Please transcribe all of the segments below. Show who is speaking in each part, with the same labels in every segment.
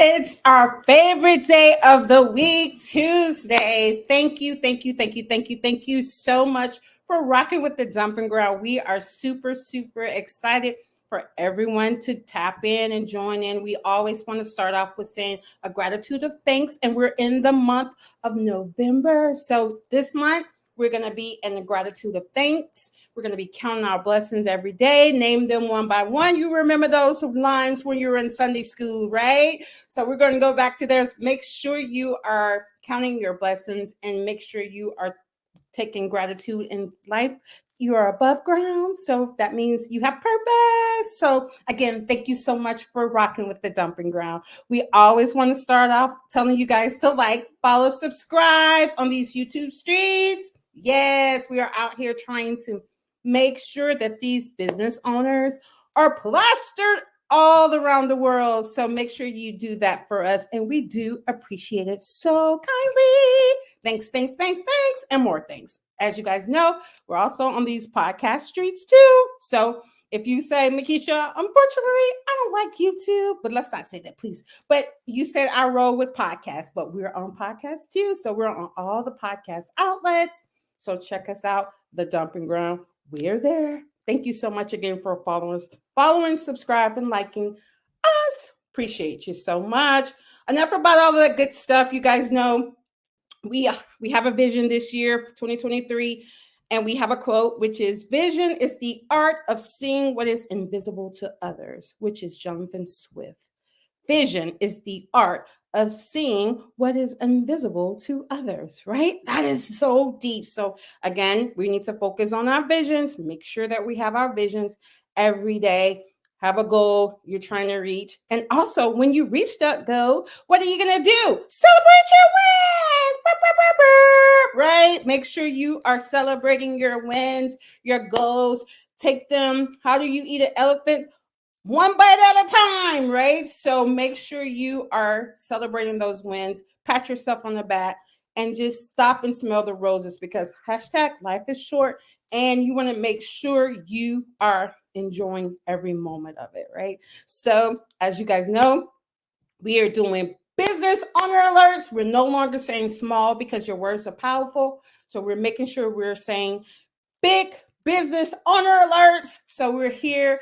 Speaker 1: It's our favorite day of the week, Tuesday. Thank you, thank you, thank you, thank you, thank you so much for rocking with the Dumping Ground. We are super, super excited for everyone to tap in and join in. We always want to start off with saying a gratitude of thanks, and we're in the month of November. So this month, we're going to be in the gratitude of thanks. We're going to be counting our blessings every day, name them one by one. You remember those lines when you were in Sunday school, right? So we're going to go back to theirs. Make sure you are counting your blessings and make sure you are taking gratitude in life. You are above ground, so that means you have purpose. So again, thank you so much for rocking with the Dumping Ground. We always want to start off telling you guys to like, follow, subscribe on these YouTube streets. Yes, we are out here trying to make sure that these business owners are plastered all around the world. So make sure you do that for us. And we do appreciate it so kindly. Thanks, thanks, thanks, thanks, and more things. As you guys know, we're also on these podcast streets too. So if you say, Makisha, unfortunately, I don't like YouTube, but let's not say that, please. But you said I roll with podcasts, but we're on podcasts too. So we're on all the podcast outlets. So check us out, The Dumping Ground. We're there. Thank you so much again for following, subscribing, liking us. Appreciate you so much. Enough about all that good stuff. You guys know we have a vision this year for 2023, and we have a quote, which is, vision is the art of seeing what is invisible to others, which is Jonathan Swift. Vision is the art of seeing what is invisible to others, right? That is so deep. So again, we need to focus on our visions, make sure that we have our visions every day. Have a goal you're trying to reach. And also, when you reach that goal, what are you going to do? Celebrate your wins, right? Make sure you are celebrating your wins, your goals. Take them. How do you eat an elephant? One bite at a time, right? So make sure you are celebrating those wins, pat yourself on the back, and just stop and smell the roses, because hashtag life is short, and you want to make sure you are enjoying every moment of it, right? So as you guys know, we are doing business owner alerts. We're no longer saying small because your words are powerful. So we're making sure we're saying big business owner alerts. So we're here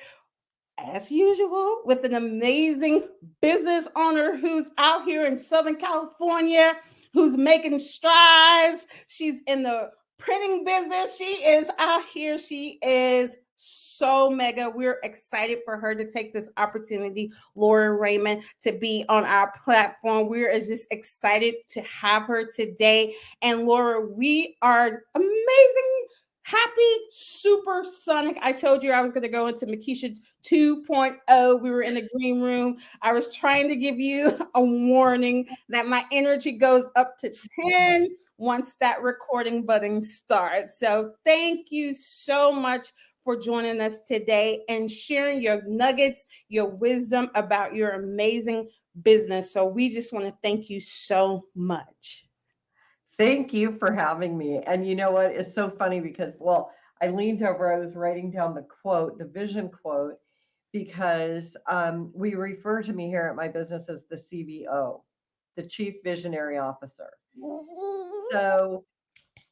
Speaker 1: as usual with an amazing business owner who's out here in Southern California, who's making strides. She's in the printing business. She is out here. She is so mega. We're excited for her to take this opportunity, Lori Raymond, to be on our platform. We're just excited to have her today. And Laura, we are amazing, happy, super sonic. I told you I was going to go into Makisha 2.0. We were in the green room. I was trying to give you a warning that my energy goes up to 10 once that recording button starts. So thank you so much for joining us today and sharing your nuggets, your wisdom about your amazing business. So we just want to thank you so much.
Speaker 2: Thank you for having me. And you know what? It's so funny because, well, I leaned over, I was writing down the quote, the vision quote, because we refer to me here at my business as the CVO, the Chief Visionary Officer. So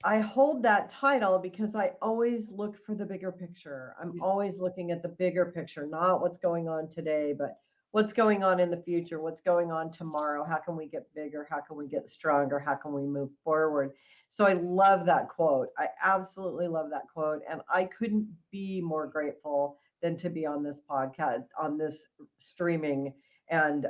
Speaker 2: I hold that title because I always look for the bigger picture. I'm always looking at the bigger picture, not what's going on today, but what's going on in the future, what's going on tomorrow. How can we get bigger? How can we get stronger? How can we move forward? So I love that quote. I absolutely love that quote. And I couldn't be more grateful than to be on this podcast, on this streaming and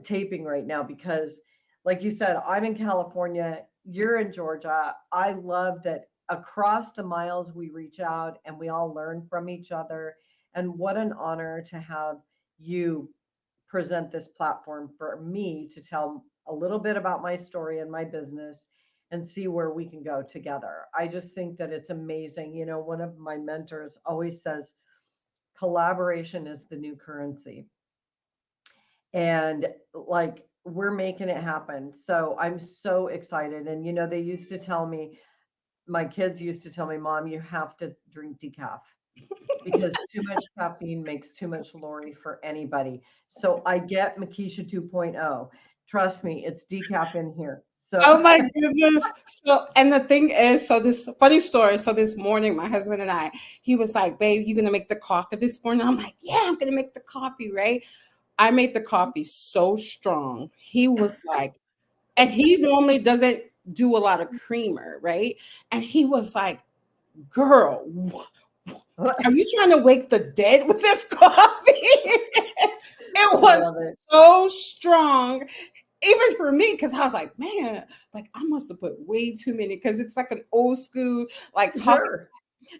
Speaker 2: taping right now because, like you said, I'm in California, you're in Georgia. I love that across the miles we reach out and we all learn from each other. And what an honor to have you present this platform for me to tell a little bit about my story and my business and see where we can go together. I just think that it's amazing. You know, one of my mentors always says collaboration is the new currency, and like we're making it happen. So I'm so excited. And you know, they used to tell me, my kids used to tell me, Mom, you have to drink decaf because too much caffeine makes too much Lori for anybody. So I get Makisha 2.0. Trust me, it's decaf in here. So
Speaker 1: Oh my goodness. So, and the thing is, so this funny story. So this morning, my husband and I, he was like, babe, you gonna make the coffee this morning? I'm like, yeah, I'm gonna make the coffee, right? I made the coffee so strong. He was like, and he normally doesn't do a lot of creamer, right? And he was like, girl, are you trying to wake the dead with this coffee? It
Speaker 2: I
Speaker 1: was
Speaker 2: love it.
Speaker 1: so strong, even for me, because I was like, man, like I must have put way too many because it's like an old school like coffee.
Speaker 2: Sure.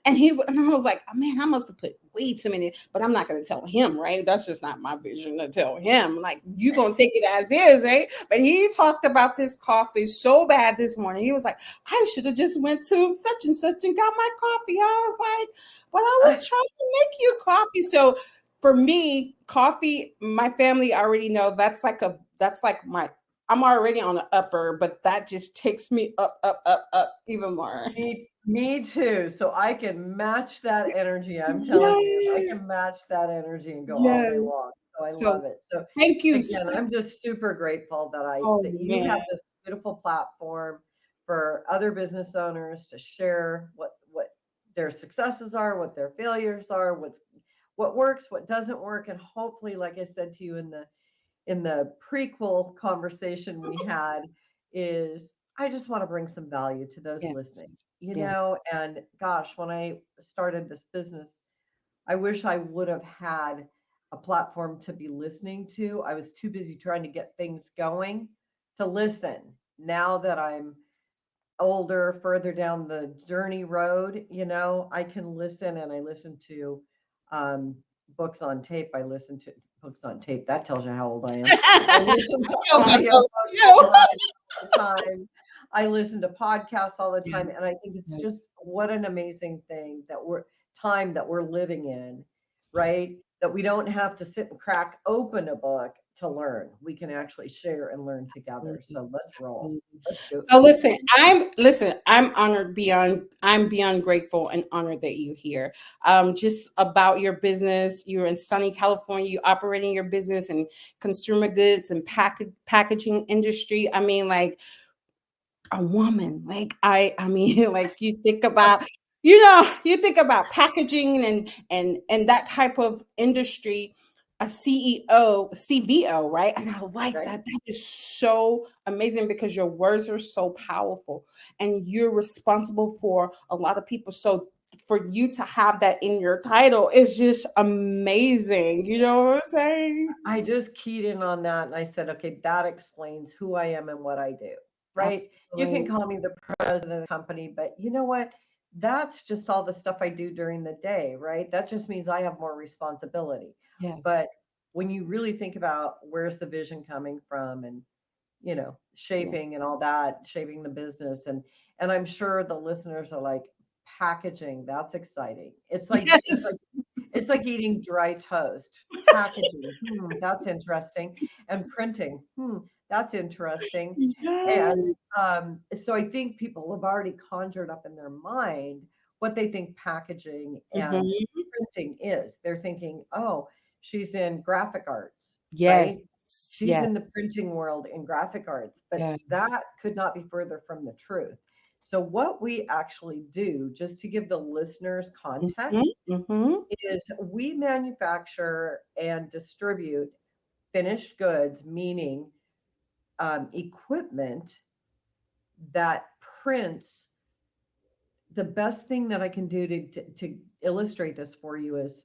Speaker 1: And I was like, oh, man, I must have put way too many, but I'm not gonna tell him, right? That's just not my vision to tell him. Like, you gonna take it as is, right? But he talked about this coffee so bad this morning. He was like, I should have just went to such and such and got my coffee. I was like, but I was trying to make you coffee. So for me, coffee, my family already know that's like my I'm already on the upper, but that just takes me up, up, up, up even more.
Speaker 2: Me too. So I can match that energy. I'm telling you, I can
Speaker 1: Yes.
Speaker 2: match that energy and go all day
Speaker 1: Yes.
Speaker 2: long. So I
Speaker 1: So
Speaker 2: love it. So
Speaker 1: thank you.
Speaker 2: again, I'm just super grateful that
Speaker 1: Oh
Speaker 2: that you
Speaker 1: man.
Speaker 2: have this beautiful platform for other business owners to share what their successes are, what their failures are, what works, what doesn't work, and hopefully, like I said to you in the prequel conversation we had, is I just want to bring some value to those listening,
Speaker 1: Yes.
Speaker 2: you
Speaker 1: Yes.
Speaker 2: know. And gosh, when I started this business, I wish I would have had a platform to be listening to. I was too busy trying to get things going to listen. Now that I'm older, further down the journey road, you know, I can listen, and I listen to um, books on tape. I listen to books on tape. That tells you how old I am. I listen
Speaker 1: I
Speaker 2: to
Speaker 1: feel that
Speaker 2: audiobooks
Speaker 1: close to you.
Speaker 2: all the time. I listen to podcasts all the time.
Speaker 1: Yes.
Speaker 2: And I think it's
Speaker 1: Yes.
Speaker 2: just what an amazing thing that we're living in, right? That we don't have to sit and crack open a book to learn. We can actually share and learn together.
Speaker 1: Absolutely.
Speaker 2: So let's roll.
Speaker 1: Absolutely.
Speaker 2: Let's do
Speaker 1: So
Speaker 2: it.
Speaker 1: I'm honored beyond I'm beyond grateful and honored that you're here. Just about your business. You're in sunny California, you operating your business in consumer goods and packaging industry. I mean, like a woman. Like I mean, like you think about packaging and that type of industry, a CEO, CVO, right? And I like
Speaker 2: Right?
Speaker 1: that. That is so amazing because your words are so powerful and you're responsible for a lot of people. So for you to have that in your title is just amazing. You know what I'm saying?
Speaker 2: I just keyed in on that and I said, okay, that explains who I am and what I do, right? You can
Speaker 1: Absolutely.
Speaker 2: call me the president of the company, but you know what? That's just all the stuff I do during the day, right? That just means I have more responsibility. But
Speaker 1: Yes.
Speaker 2: when you really think about where's the vision coming from and, you know,
Speaker 1: Yeah.
Speaker 2: shaping and all that, shaping the business, and I'm sure the listeners are like, packaging, that's exciting.
Speaker 1: Yes.
Speaker 2: It's like eating dry toast. Packaging, that's interesting. And printing, that's interesting. And
Speaker 1: Yes.
Speaker 2: so I think people have already conjured up in their mind what they think packaging and
Speaker 1: Mhm.
Speaker 2: printing is. They're thinking, oh, she's in graphic arts, right?
Speaker 1: Yes.
Speaker 2: She's
Speaker 1: Yes.
Speaker 2: in the printing world in graphic arts, but
Speaker 1: Yes.
Speaker 2: that could not be further from the truth. So, what we actually do, just to give the listeners
Speaker 1: Mhm.
Speaker 2: context,
Speaker 1: Mhm.
Speaker 2: is we manufacture and distribute finished goods, meaning equipment that prints. The best thing that I can do to illustrate this for you is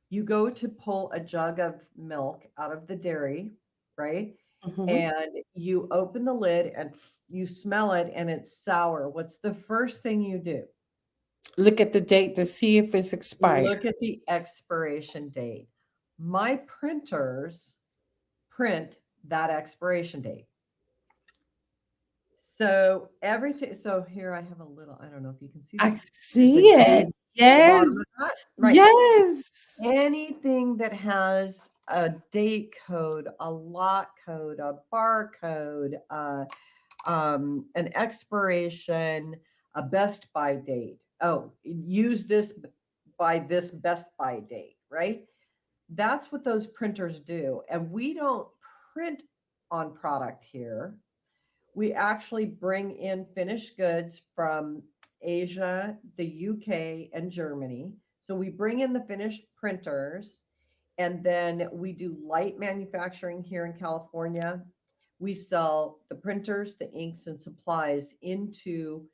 Speaker 2: you go to pull a jug of milk out of the dairy, right?
Speaker 1: Mhm.
Speaker 2: And you open the lid and you smell it and it's sour. What's the first thing you do?
Speaker 1: Look at the date to see if it's expired.
Speaker 2: Look at the expiration date. My printers print that expiration date. So everything, so here I have a little, I don't know if you can see
Speaker 1: I
Speaker 2: this. There's a
Speaker 1: see it.
Speaker 2: date at the
Speaker 1: Yes.
Speaker 2: bottom of that. Right.
Speaker 1: Yes.
Speaker 2: Anything that has a date code, a lot code, a barcode, an expiration, a best by date. Oh, use this by this best by date, right? That's what those printers do. And we don't print on product here. We actually bring in finished goods from Asia, the UK, and Germany. So we bring in the finished printers, and then we do light manufacturing here in California. We sell the printers, the inks, and supplies into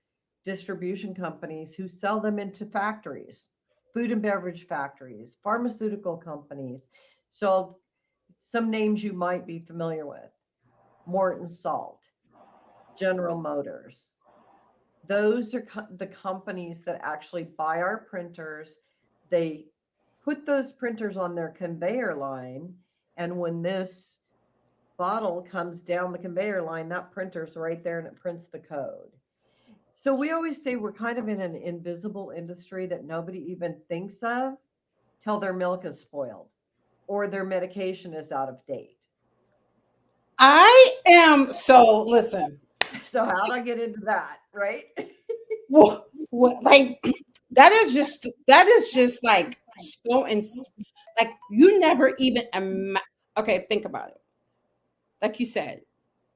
Speaker 2: distribution companies who sell them into factories, food and beverage factories, pharmaceutical companies. So some names you might be familiar with: Morton Salt, General Motors. Those are the companies that actually buy our printers. They put those printers on their conveyor line. And when this bottle comes down the conveyor line, that printer's right there and it prints the code. So we always say we're kind of in an invisible industry that nobody even thinks of till their milk is spoiled or their medication is out of date.
Speaker 1: I am so listen.
Speaker 2: So how'd I get into that, right?
Speaker 1: Like that is just like so like you never even okay, think about it. Like you said,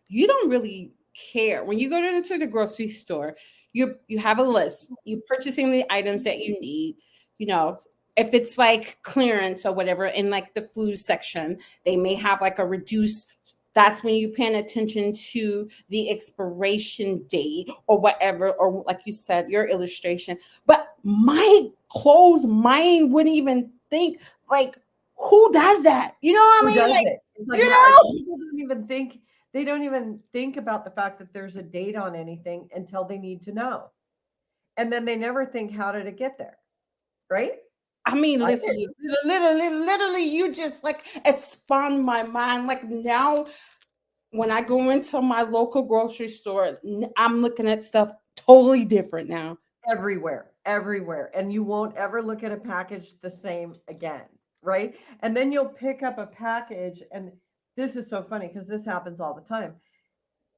Speaker 1: you don't really care when you go into the grocery store. You have a list. You're purchasing the items that you need. You know, if it's like clearance or whatever in like the food section, they may have like a reduced. That's when you're paying attention to the expiration date or whatever, or like you said, your illustration. But my clothes, mine wouldn't even think like who does that? You know what I
Speaker 2: Who
Speaker 1: mean?
Speaker 2: does
Speaker 1: Like,
Speaker 2: it? It's like
Speaker 1: you
Speaker 2: how
Speaker 1: know,
Speaker 2: people don't even think, they don't even think about the fact that there's a date on anything until they need to know. And then they never think, how did it get there? Right?
Speaker 1: I mean,
Speaker 2: I
Speaker 1: listen,
Speaker 2: didn't.
Speaker 1: literally, you just like expand my mind. Like now, when I go into my local grocery store, I'm looking at stuff totally different now.
Speaker 2: Everywhere, everywhere. And you won't ever look at a package the same again. Right? And then you'll pick up a package, and this is so funny because this happens all the time.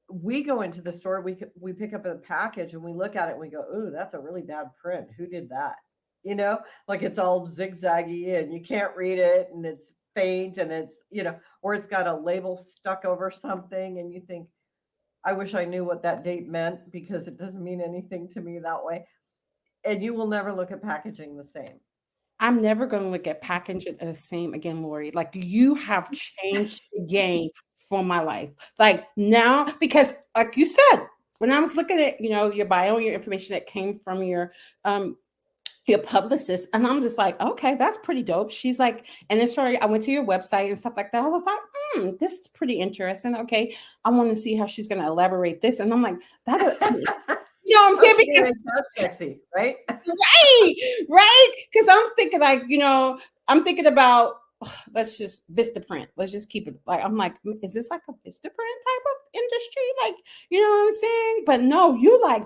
Speaker 2: We go into the store, we pick up a package and we look at it and we go, "Ooh, that's a really bad print. Who did that?" You know, like it's all zigzaggy and you can't read it and it's faint and it's, or it's got a label stuck over something and you think, "I wish I knew what that date meant because it doesn't mean anything to me that way." And you will never look at packaging the same.
Speaker 1: I'm never going to look at packaging the same again, Lori. Like you have changed the game for my life. Like now, because like you said, when I was looking at your bio, your information that came from um your publicist, and I'm just like, okay, that's pretty dope. She's like, and then sorry, I went to your website and stuff like that. I was like, this is pretty interesting. Okay, I want to see how she's going to elaborate this, and I'm like, you know what I'm saying?
Speaker 2: Okay,
Speaker 1: Because
Speaker 2: that's sexy, right?
Speaker 1: right, right, because I'm thinking like, I'm thinking about let's just Vistaprint. Let's just keep it like I'm like, is this like a Vistaprint type of industry? Like, you know what I'm saying? But no, you like,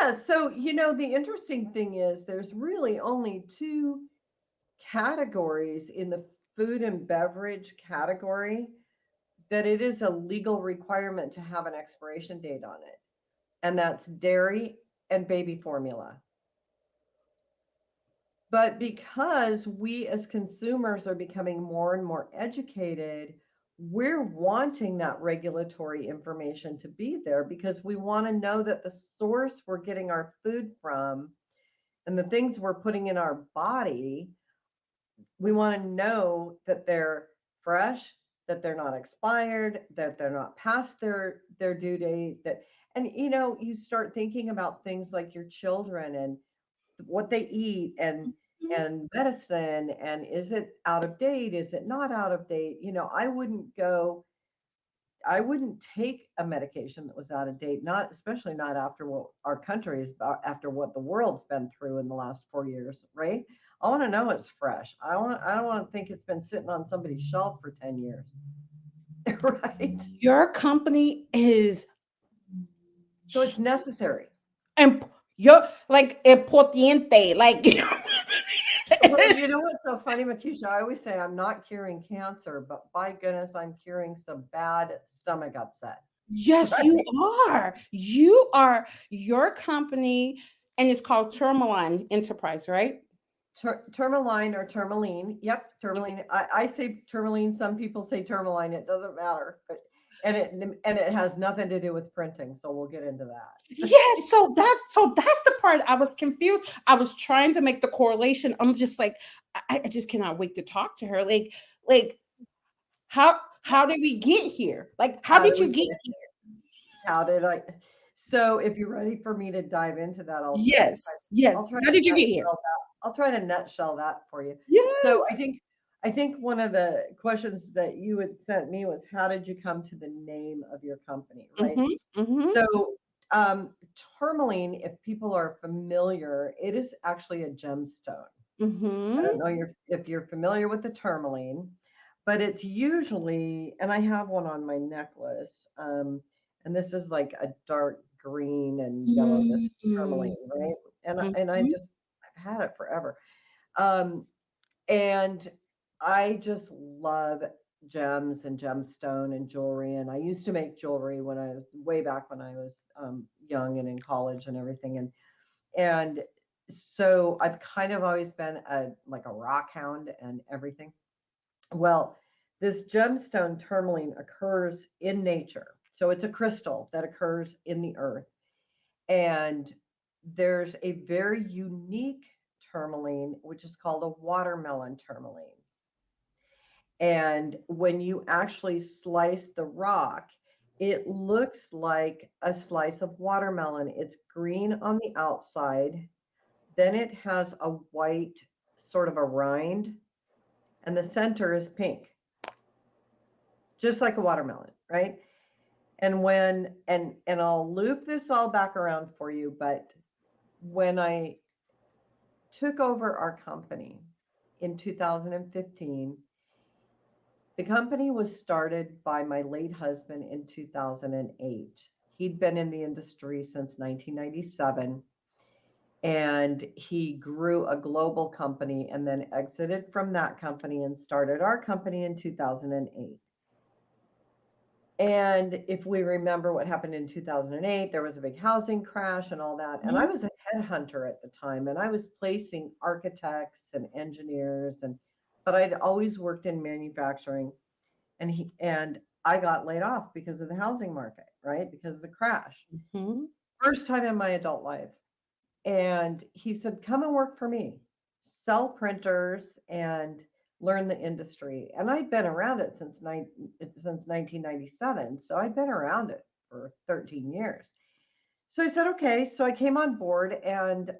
Speaker 2: Yeah, so the interesting thing is there's really only two categories in the food and beverage category that it is a legal requirement to have an expiration date on it, and that's dairy and baby formula. But because we as consumers are becoming more and more educated, we're wanting that regulatory information to be there because we want to know that the source we're getting our food from and the things we're putting in our body, we want to know that they're fresh, that they're not expired, that they're not past their due date, that And you start thinking about things like your children and what they eat
Speaker 1: Mhm.
Speaker 2: and medicine, and is it out of date? Is it not out of date? I wouldn't take a medication that was out of date, not especially not after what our country is about, after what the world's been through in the last 4 years, right? I want to know it's fresh. I don't want to think it's been sitting on somebody's shelf for 10 years. Right?
Speaker 1: Your company is
Speaker 2: So it's necessary.
Speaker 1: and you're like importante, like
Speaker 2: Well, you know what's so funny, Makisha? I always say I'm not curing cancer, but by goodness, I'm curing some bad stomach upset.
Speaker 1: yes, you
Speaker 2: Right?
Speaker 1: are. You are your company, and it's called Tourmaline Enterprise, right?
Speaker 2: Tourmaline or tourmaline. Yep, tourmaline. I say tourmaline. Some people say tourmaline. It doesn't matter. But and it has nothing to do with printing. So we'll get into that.
Speaker 1: Yes, so that's the part I was confused. I was trying to make the correlation. I'm just like, I just cannot wait to talk to her. Like how did we get here? Like, how
Speaker 2: How
Speaker 1: did
Speaker 2: did we
Speaker 1: you get
Speaker 2: get?
Speaker 1: here?
Speaker 2: How did I? So if you're ready for me to dive into that,
Speaker 1: Yes,
Speaker 2: I'll
Speaker 1: yes.
Speaker 2: try
Speaker 1: How
Speaker 2: to
Speaker 1: did you get here?
Speaker 2: nutshell that. I'll try to nutshell that for you. So I
Speaker 1: Yes.
Speaker 2: think I think one of the questions that you had sent me was, how did you come to the name of your company, right?
Speaker 1: Mm-hmm. Mm-hmm.
Speaker 2: So tourmaline, if people are familiar, it is actually a gemstone. I
Speaker 1: Mm-hmm.
Speaker 2: don't know if you're familiar with the tourmaline, but it's usually, and I have one on my necklace, and this is like a dark green and yellow, this
Speaker 1: Mm-hmm.
Speaker 2: tourmaline, right? And I
Speaker 1: Mm-hmm.
Speaker 2: just I've had it forever, um, and I just love gems and gemstone and jewelry. And I used to make jewelry when I was way back when I was young and in college and everything, and so I've kind of always been a rock hound and everything. Well, this gemstone tourmaline occurs in nature. So it's a crystal that occurs in the earth. And there's a very unique tourmaline, which is called a watermelon tourmaline. And when you actually slice the rock, it looks like a slice of watermelon. It's green on the outside, then it has a white sort of a rind, and the center is pink, just like a watermelon, right? And I'll loop this all back around for you, but when I took over our company in 2015, the company was started by my late husband in 2008. He'd been in the industry since 1997, and he grew a global company and then exited from that company and started our company in 2008. And if we remember what happened in 2008, there was a big housing crash and all that. And I was a headhunter at the time, and I was placing architects and engineers, but I'd always worked in manufacturing, and I got laid off because of the housing market, right? Because of the crash.
Speaker 1: Mm-hmm.
Speaker 2: First time in my adult life. And he said, "Come and work for me, sell printers and learn the industry." And I'd been around it since 1997. So I'd been around it for 13 years. So I said, okay. So I came on board, and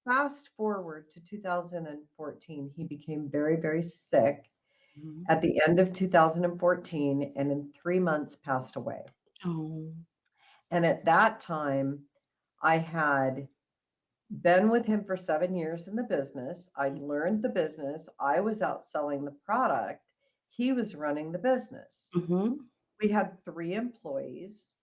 Speaker 2: fast forward to 2014, he became very, very sick
Speaker 1: Mm-hmm.
Speaker 2: at the end of 2014, and in 3 months passed away.
Speaker 1: Oh.
Speaker 2: And at that time, I had been with him for 7 years in the business. I'd learned the business. I was out selling the product. He was running the business.
Speaker 1: Mm-hmm.
Speaker 2: We had 3 employees,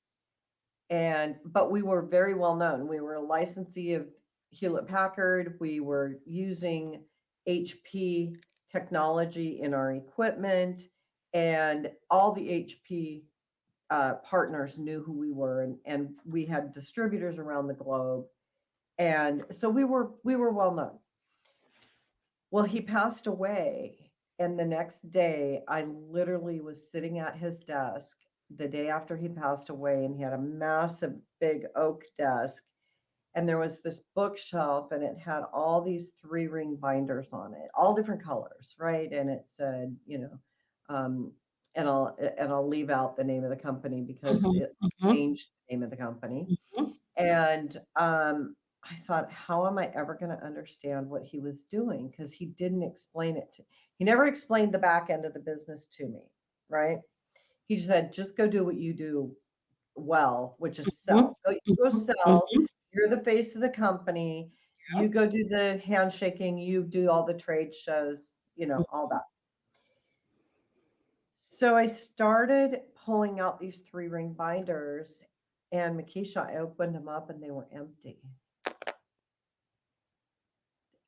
Speaker 2: but we were very well known. We were a licensee of Hewlett Packard. We were using HP technology in our equipment, and all the HP partners knew who we were, and we had distributors around the globe, and so we were well known. Well, he passed away, and the next day I literally was sitting at his desk the day after he passed away, and he had a massive big oak desk, and there was this bookshelf, and it had all these 3-ring binders on it, all different colors, right? And it said, um, and I'll leave out the name of the company because
Speaker 1: Mhm,
Speaker 2: it
Speaker 1: mhm,
Speaker 2: changed the name of the company.
Speaker 1: mhm,
Speaker 2: And I thought, how am I ever going to understand what he was doing? Because he didn't explain it to he never explained the back end of the business to me, right? He just said, just go do what you do well, which is
Speaker 1: mhm,
Speaker 2: sell. Go
Speaker 1: mhm,
Speaker 2: sell.
Speaker 1: mhm.
Speaker 2: You're the face of the company. You
Speaker 1: Yep.
Speaker 2: go do the handshaking, you do all the trade shows, all that. So I started pulling out these 3 ring binders, and Makisha, I opened them up and they were empty.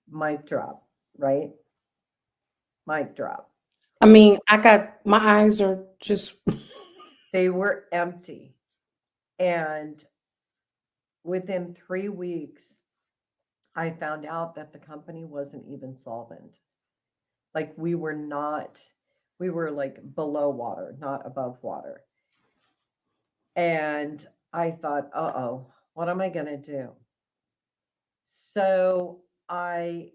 Speaker 2: Mic drop, right? Mic drop.
Speaker 1: I mean, I got my eyes are just
Speaker 2: They were empty. And within 3 weeks, I found out that the company wasn't even solvent. Like we were like below water, not above water. And I thought, uh-oh, what am I going to do? So I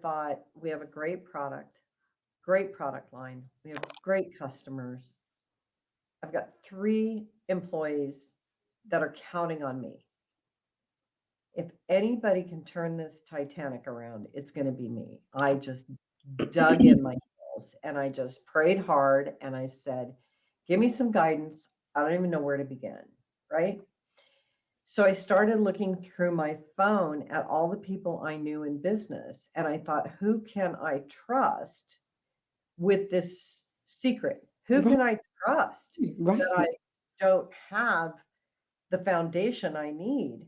Speaker 2: thought we have a great product line. We have great customers. I've got 3 employees that are counting on me. If anybody can turn this Titanic around, it's going to be me. I just dug in my heels and I just prayed hard and I said, give me some guidance. I don't even know where to begin. Right. So I started looking through my phone at all the people I knew in business. And I thought, who can I trust with this secret? Who
Speaker 1: right,
Speaker 2: can I trust that I
Speaker 1: right.
Speaker 2: don't have the foundation I need?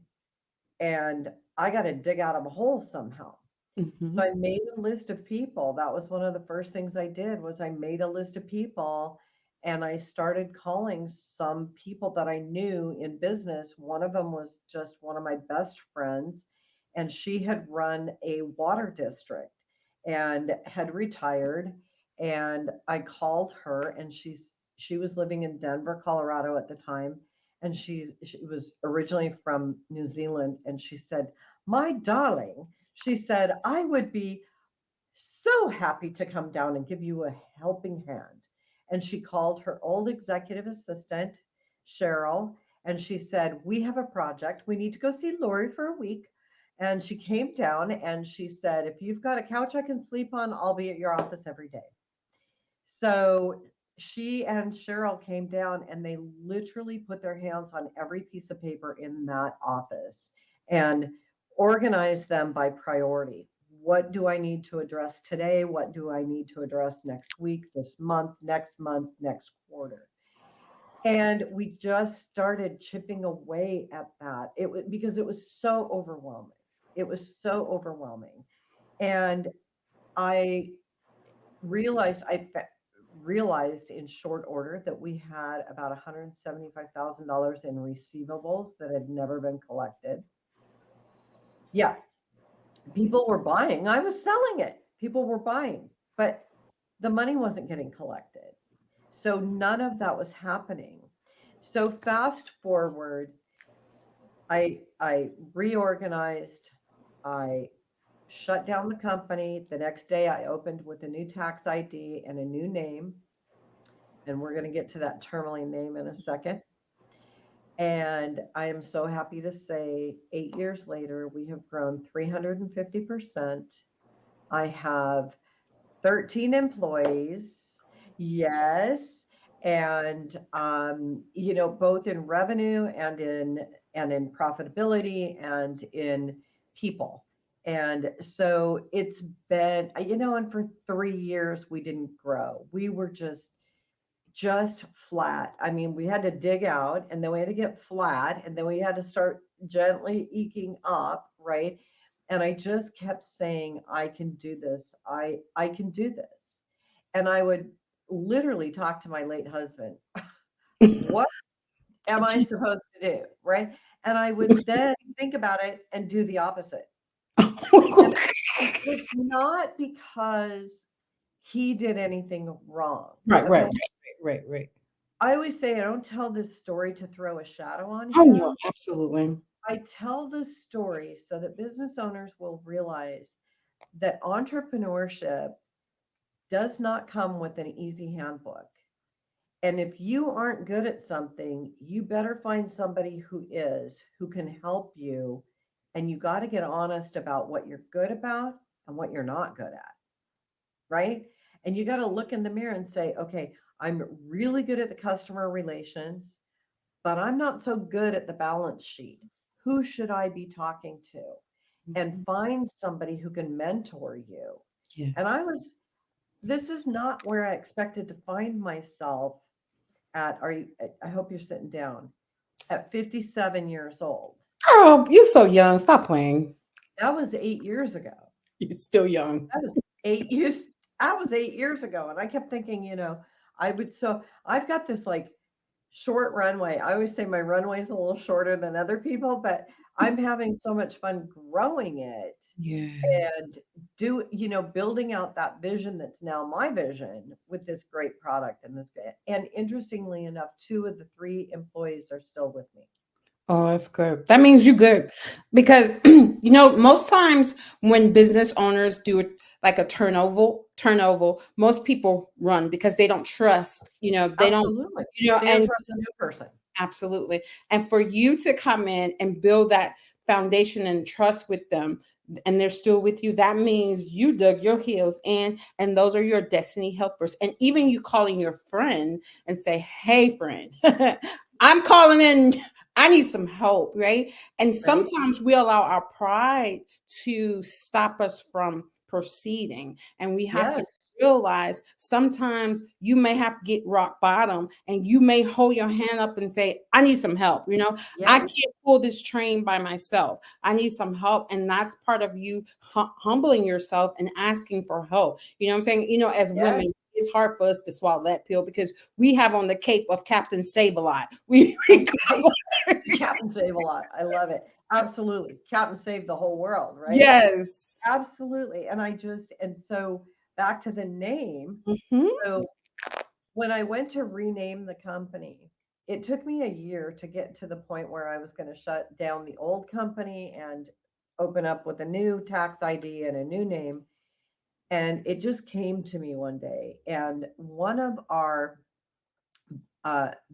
Speaker 2: And I got to dig out of a hole somehow. So
Speaker 1: Mhm.
Speaker 2: I made a list of people. That was one of the first things I did was I made a list of people and I started calling some people that I knew in business. One of them was just one of my best friends and she had run a water district and had retired and I called her and she was living in Denver, Colorado at the time and she was originally from New Zealand and she said, "My darling," she said, "I would be so happy to come down and give you a helping hand." And she called her old executive assistant, Cheryl, and she said, "We have a project. We need to go see Lori for a week." And she came down and she said, "If you've got a couch I can sleep on, I'll be at your office every day." So she and Cheryl came down and they literally put their hands on every piece of paper in that office and organized them by priority. What do I need to address today? What do I need to address next week, this month, next quarter? And we just started chipping away at that. It was because it was so overwhelming. It was so overwhelming. And I realized realized in short order that we had about $175,000 in receivables that had never been collected. Yeah, people were buying. I was selling it. People were buying, but the money wasn't getting collected. So none of that was happening. So fast forward, I reorganized. I shut down the company. The next day I opened with a new tax ID and a new name. And we're going to get to that Tourmaline name in a second. And I am so happy to say 8 years later, we have grown 350%. I have 13 employees. Yes. And both in revenue and in profitability and in people. And so it's been, and for 3 years we didn't grow. We were just flat. I mean, we had to dig out and then we had to get flat and then we had to start gently eking up, right? And I just kept saying, I can do this. I can do this. And I would literally talk to my late husband, what am I supposed to do? Right. And I would then think about it and do the opposite. And it's not because he did anything wrong.
Speaker 1: Right, right,
Speaker 2: Okay.
Speaker 1: right, right, right.
Speaker 2: I always say I don't tell this story to throw a shadow on
Speaker 1: Oh no,
Speaker 2: him.
Speaker 1: absolutely.
Speaker 2: I tell the story so that business owners will realize that entrepreneurship does not come with an easy handbook. And if you aren't good at something, you better find somebody who is, who can help you. And you got to get honest about what you're good about and what you're not good at, right? And you got to look in the mirror and say, okay, I'm really good at the customer relations, but I'm not so good at the balance sheet. Who should I be talking to? And
Speaker 1: Mhm.
Speaker 2: find somebody who can mentor you. And
Speaker 1: Yes.
Speaker 2: this is not where I expected to find myself at, I hope you're sitting down, at 57 years old.
Speaker 1: Oh, you're so young. Stop playing.
Speaker 2: That was 8 years ago.
Speaker 1: You're still young.
Speaker 2: That was 8 years. That was 8 years ago. And I kept thinking, so I've got this like short runway. I always say my runway is a little shorter than other people, but I'm having so much fun growing it
Speaker 1: Yes.
Speaker 2: and building out that vision that's now my vision with this great product and this. And interestingly enough, two of the three employees are still with me.
Speaker 1: Oh, that's good. That means you good. Because most times when business owners do it like a turnover, most people run because they don't trust, they don't,
Speaker 2: Absolutely. They don't
Speaker 1: and
Speaker 2: trust a new person.
Speaker 1: absolutely. And for you to come in and build that foundation and trust with them, and they're still with you, that means you dug your heels in, and those are your destiny helpers. And even you calling your friend and say, "Hey, friend, I'm calling in. I need some help," right? And
Speaker 2: Right?
Speaker 1: sometimes we allow our pride to stop us from proceeding, and we have to
Speaker 2: Yes.
Speaker 1: realize sometimes you may have to get rock bottom and you may hold your hand up and say, I need some help. I
Speaker 2: Yes.
Speaker 1: can't pull this train by myself. I need some help. And that's part of you humbling yourself and asking for help. You know what I'm saying? As women,
Speaker 2: Yes.
Speaker 1: it's hard for us to swallow that pill because we have on the cape of Captain Save a Lot. We
Speaker 2: Okay. Captain Save a lot. I love it. Absolutely. Captain Save the whole world, right?
Speaker 1: yes.
Speaker 2: Absolutely. And so back to the name.
Speaker 1: Hmm.
Speaker 2: So when I went to rename the company, it took me a year to get to the point where I was going to shut down the old company and open up with a new tax ID and a new name. And it just came to me one day. And one of our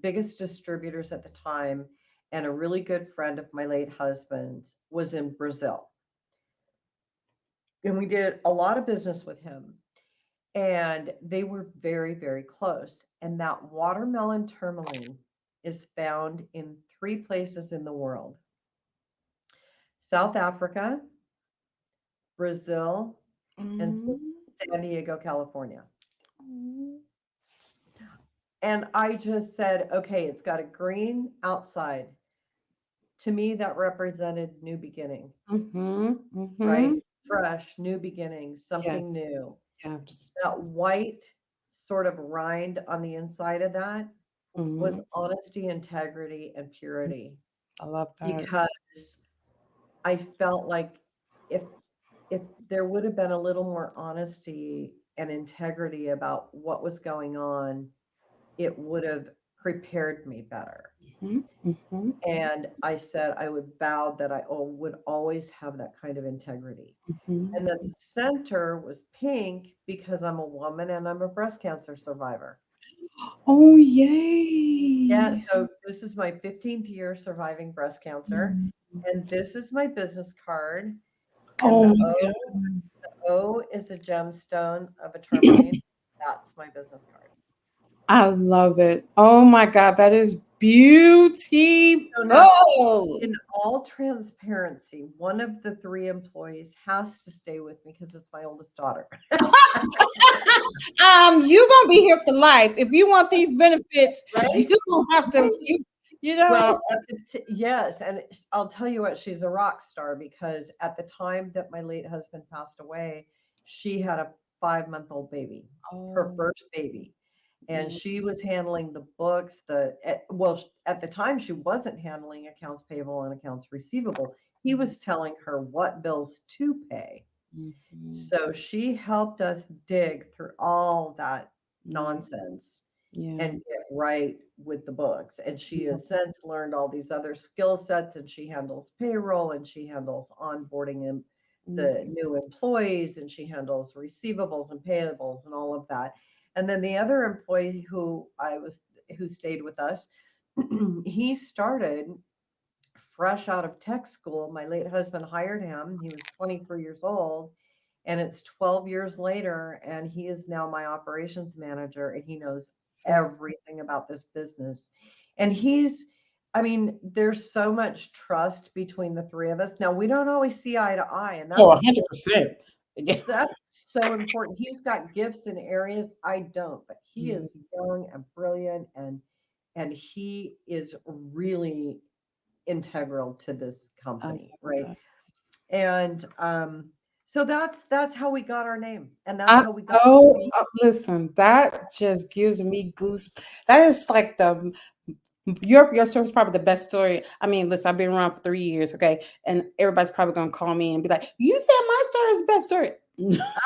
Speaker 2: biggest distributors at the time and a really good friend of my late husband's was in Brazil. And we did a lot of business with him. And they were very, very close. And that watermelon tourmaline is found in three places in the world: South Africa, Brazil, and San Diego, California. And I just said, okay, it's got a green outside. To me, that represented new beginning,
Speaker 1: Hmm.
Speaker 2: right?
Speaker 1: Hmm.
Speaker 2: Fresh, new beginnings, something
Speaker 1: Yes.
Speaker 2: new.
Speaker 1: Yes.
Speaker 2: That white sort of rind on the inside of that was
Speaker 1: Hmm.
Speaker 2: honesty, integrity, and purity.
Speaker 1: I love that.
Speaker 2: Because I felt like if if there would have been a little more honesty and integrity about what was going on, it would have prepared me better.
Speaker 1: Mhm, mhm,
Speaker 2: And I said I would vow that would always have that kind of integrity.
Speaker 1: mhm.
Speaker 2: And then the center was pink because I'm a woman and I'm a breast cancer survivor.
Speaker 1: Oh,
Speaker 2: Yeah,
Speaker 1: yes.
Speaker 2: so this is my 15th year surviving breast cancer. And this is my business card. And
Speaker 1: Oh
Speaker 2: the
Speaker 1: my
Speaker 2: O,
Speaker 1: goodness.
Speaker 2: O is a gemstone of a tourmaline. That's my business card.
Speaker 1: I love it. Oh my God, that is beautiful.
Speaker 2: So now, in all transparency, one of the three employees has to stay with me because it's my oldest daughter.
Speaker 1: You're gonna be here for life. If you want these benefits,
Speaker 2: Right?
Speaker 1: you gonna have to,
Speaker 2: Right.
Speaker 1: you know.
Speaker 2: Well, yes, and I'll tell you what, she's a rock star because at the time that my late husband passed away, she had a 5-month-old baby, her
Speaker 1: Oh,
Speaker 2: first baby. And
Speaker 1: yeah.
Speaker 2: she was handling the books, at the time she wasn't handling accounts payable and accounts receivable. He was telling her what bills to pay.
Speaker 1: Mhm.
Speaker 2: So she helped us dig through all that
Speaker 1: Nice.
Speaker 2: nonsense
Speaker 1: Yeah.
Speaker 2: and get right with the books. And she
Speaker 1: Yeah.
Speaker 2: has since learned all these other skill sets, and she handles payroll and she handles onboarding and the
Speaker 1: Yeah.
Speaker 2: new employees and she handles receivables and payables and all of that. And then the other employee who I was who stayed with us, he started fresh out of tech school. My late husband hired him. He was 23 years old, and it's 12 years later, and he is now my operations manager, and he knows
Speaker 1: So,
Speaker 2: everything about this business. And he's, I mean, there's so much trust between the three of us. Now, we don't always see eye to eye, and
Speaker 1: oh,
Speaker 2: that's
Speaker 1: 100%. Yeah.
Speaker 2: that's so important. He's got gifts in areas I don't, but he is
Speaker 1: Yes.
Speaker 2: young and brilliant, and he is really integral to this
Speaker 1: I love
Speaker 2: company, right?
Speaker 1: that.
Speaker 2: And so that's how we got our name, and that's
Speaker 1: I
Speaker 2: how we got to
Speaker 1: oh,
Speaker 2: be.
Speaker 1: listen, that just gives me goose. That is like the your story is probably the best story. I mean, listen, I've been around for 3 years, okay, and everybody's probably gonna call me and be like, "You said my story is the best story."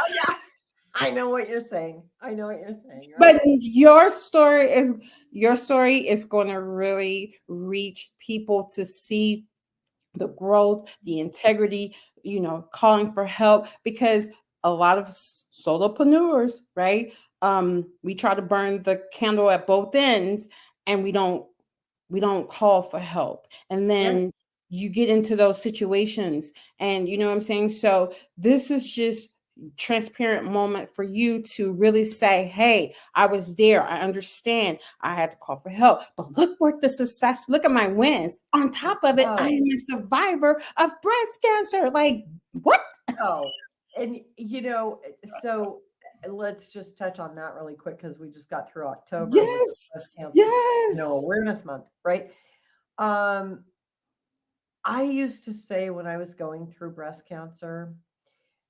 Speaker 2: Oh yeah, I know what you're saying. I know what you're saying,
Speaker 1: But
Speaker 2: right?
Speaker 1: your story is going to really reach people to see the growth, the integrity, calling for help, because a lot of solopreneurs, right? We try to burn the candle at both ends, and we don't call for help. And
Speaker 2: Yes.
Speaker 1: then you get into those situations, and you know what I'm saying? So this is just transparent moment for you to really say, hey, I was there, I understand, I had to call for help, but look what the success, look at my wins. On top of it, I
Speaker 2: Oh,
Speaker 1: am a survivor of breast cancer. Like, what?
Speaker 2: oh, and so let's just touch on that really quick because we just got through October, which is breast
Speaker 1: Yes,
Speaker 2: cancer,
Speaker 1: yes.
Speaker 2: awareness month, right? Um, I used to say when I was going through breast cancer,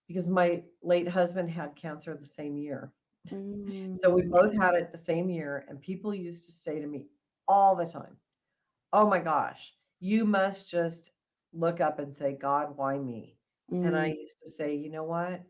Speaker 2: because my late husband had cancer the same year. So we
Speaker 1: Mm,
Speaker 2: both had it the same year. And people used to say to me all the time, oh my gosh, you must just look up and say, God, why me? And I
Speaker 1: mm,
Speaker 2: used to say, you know what?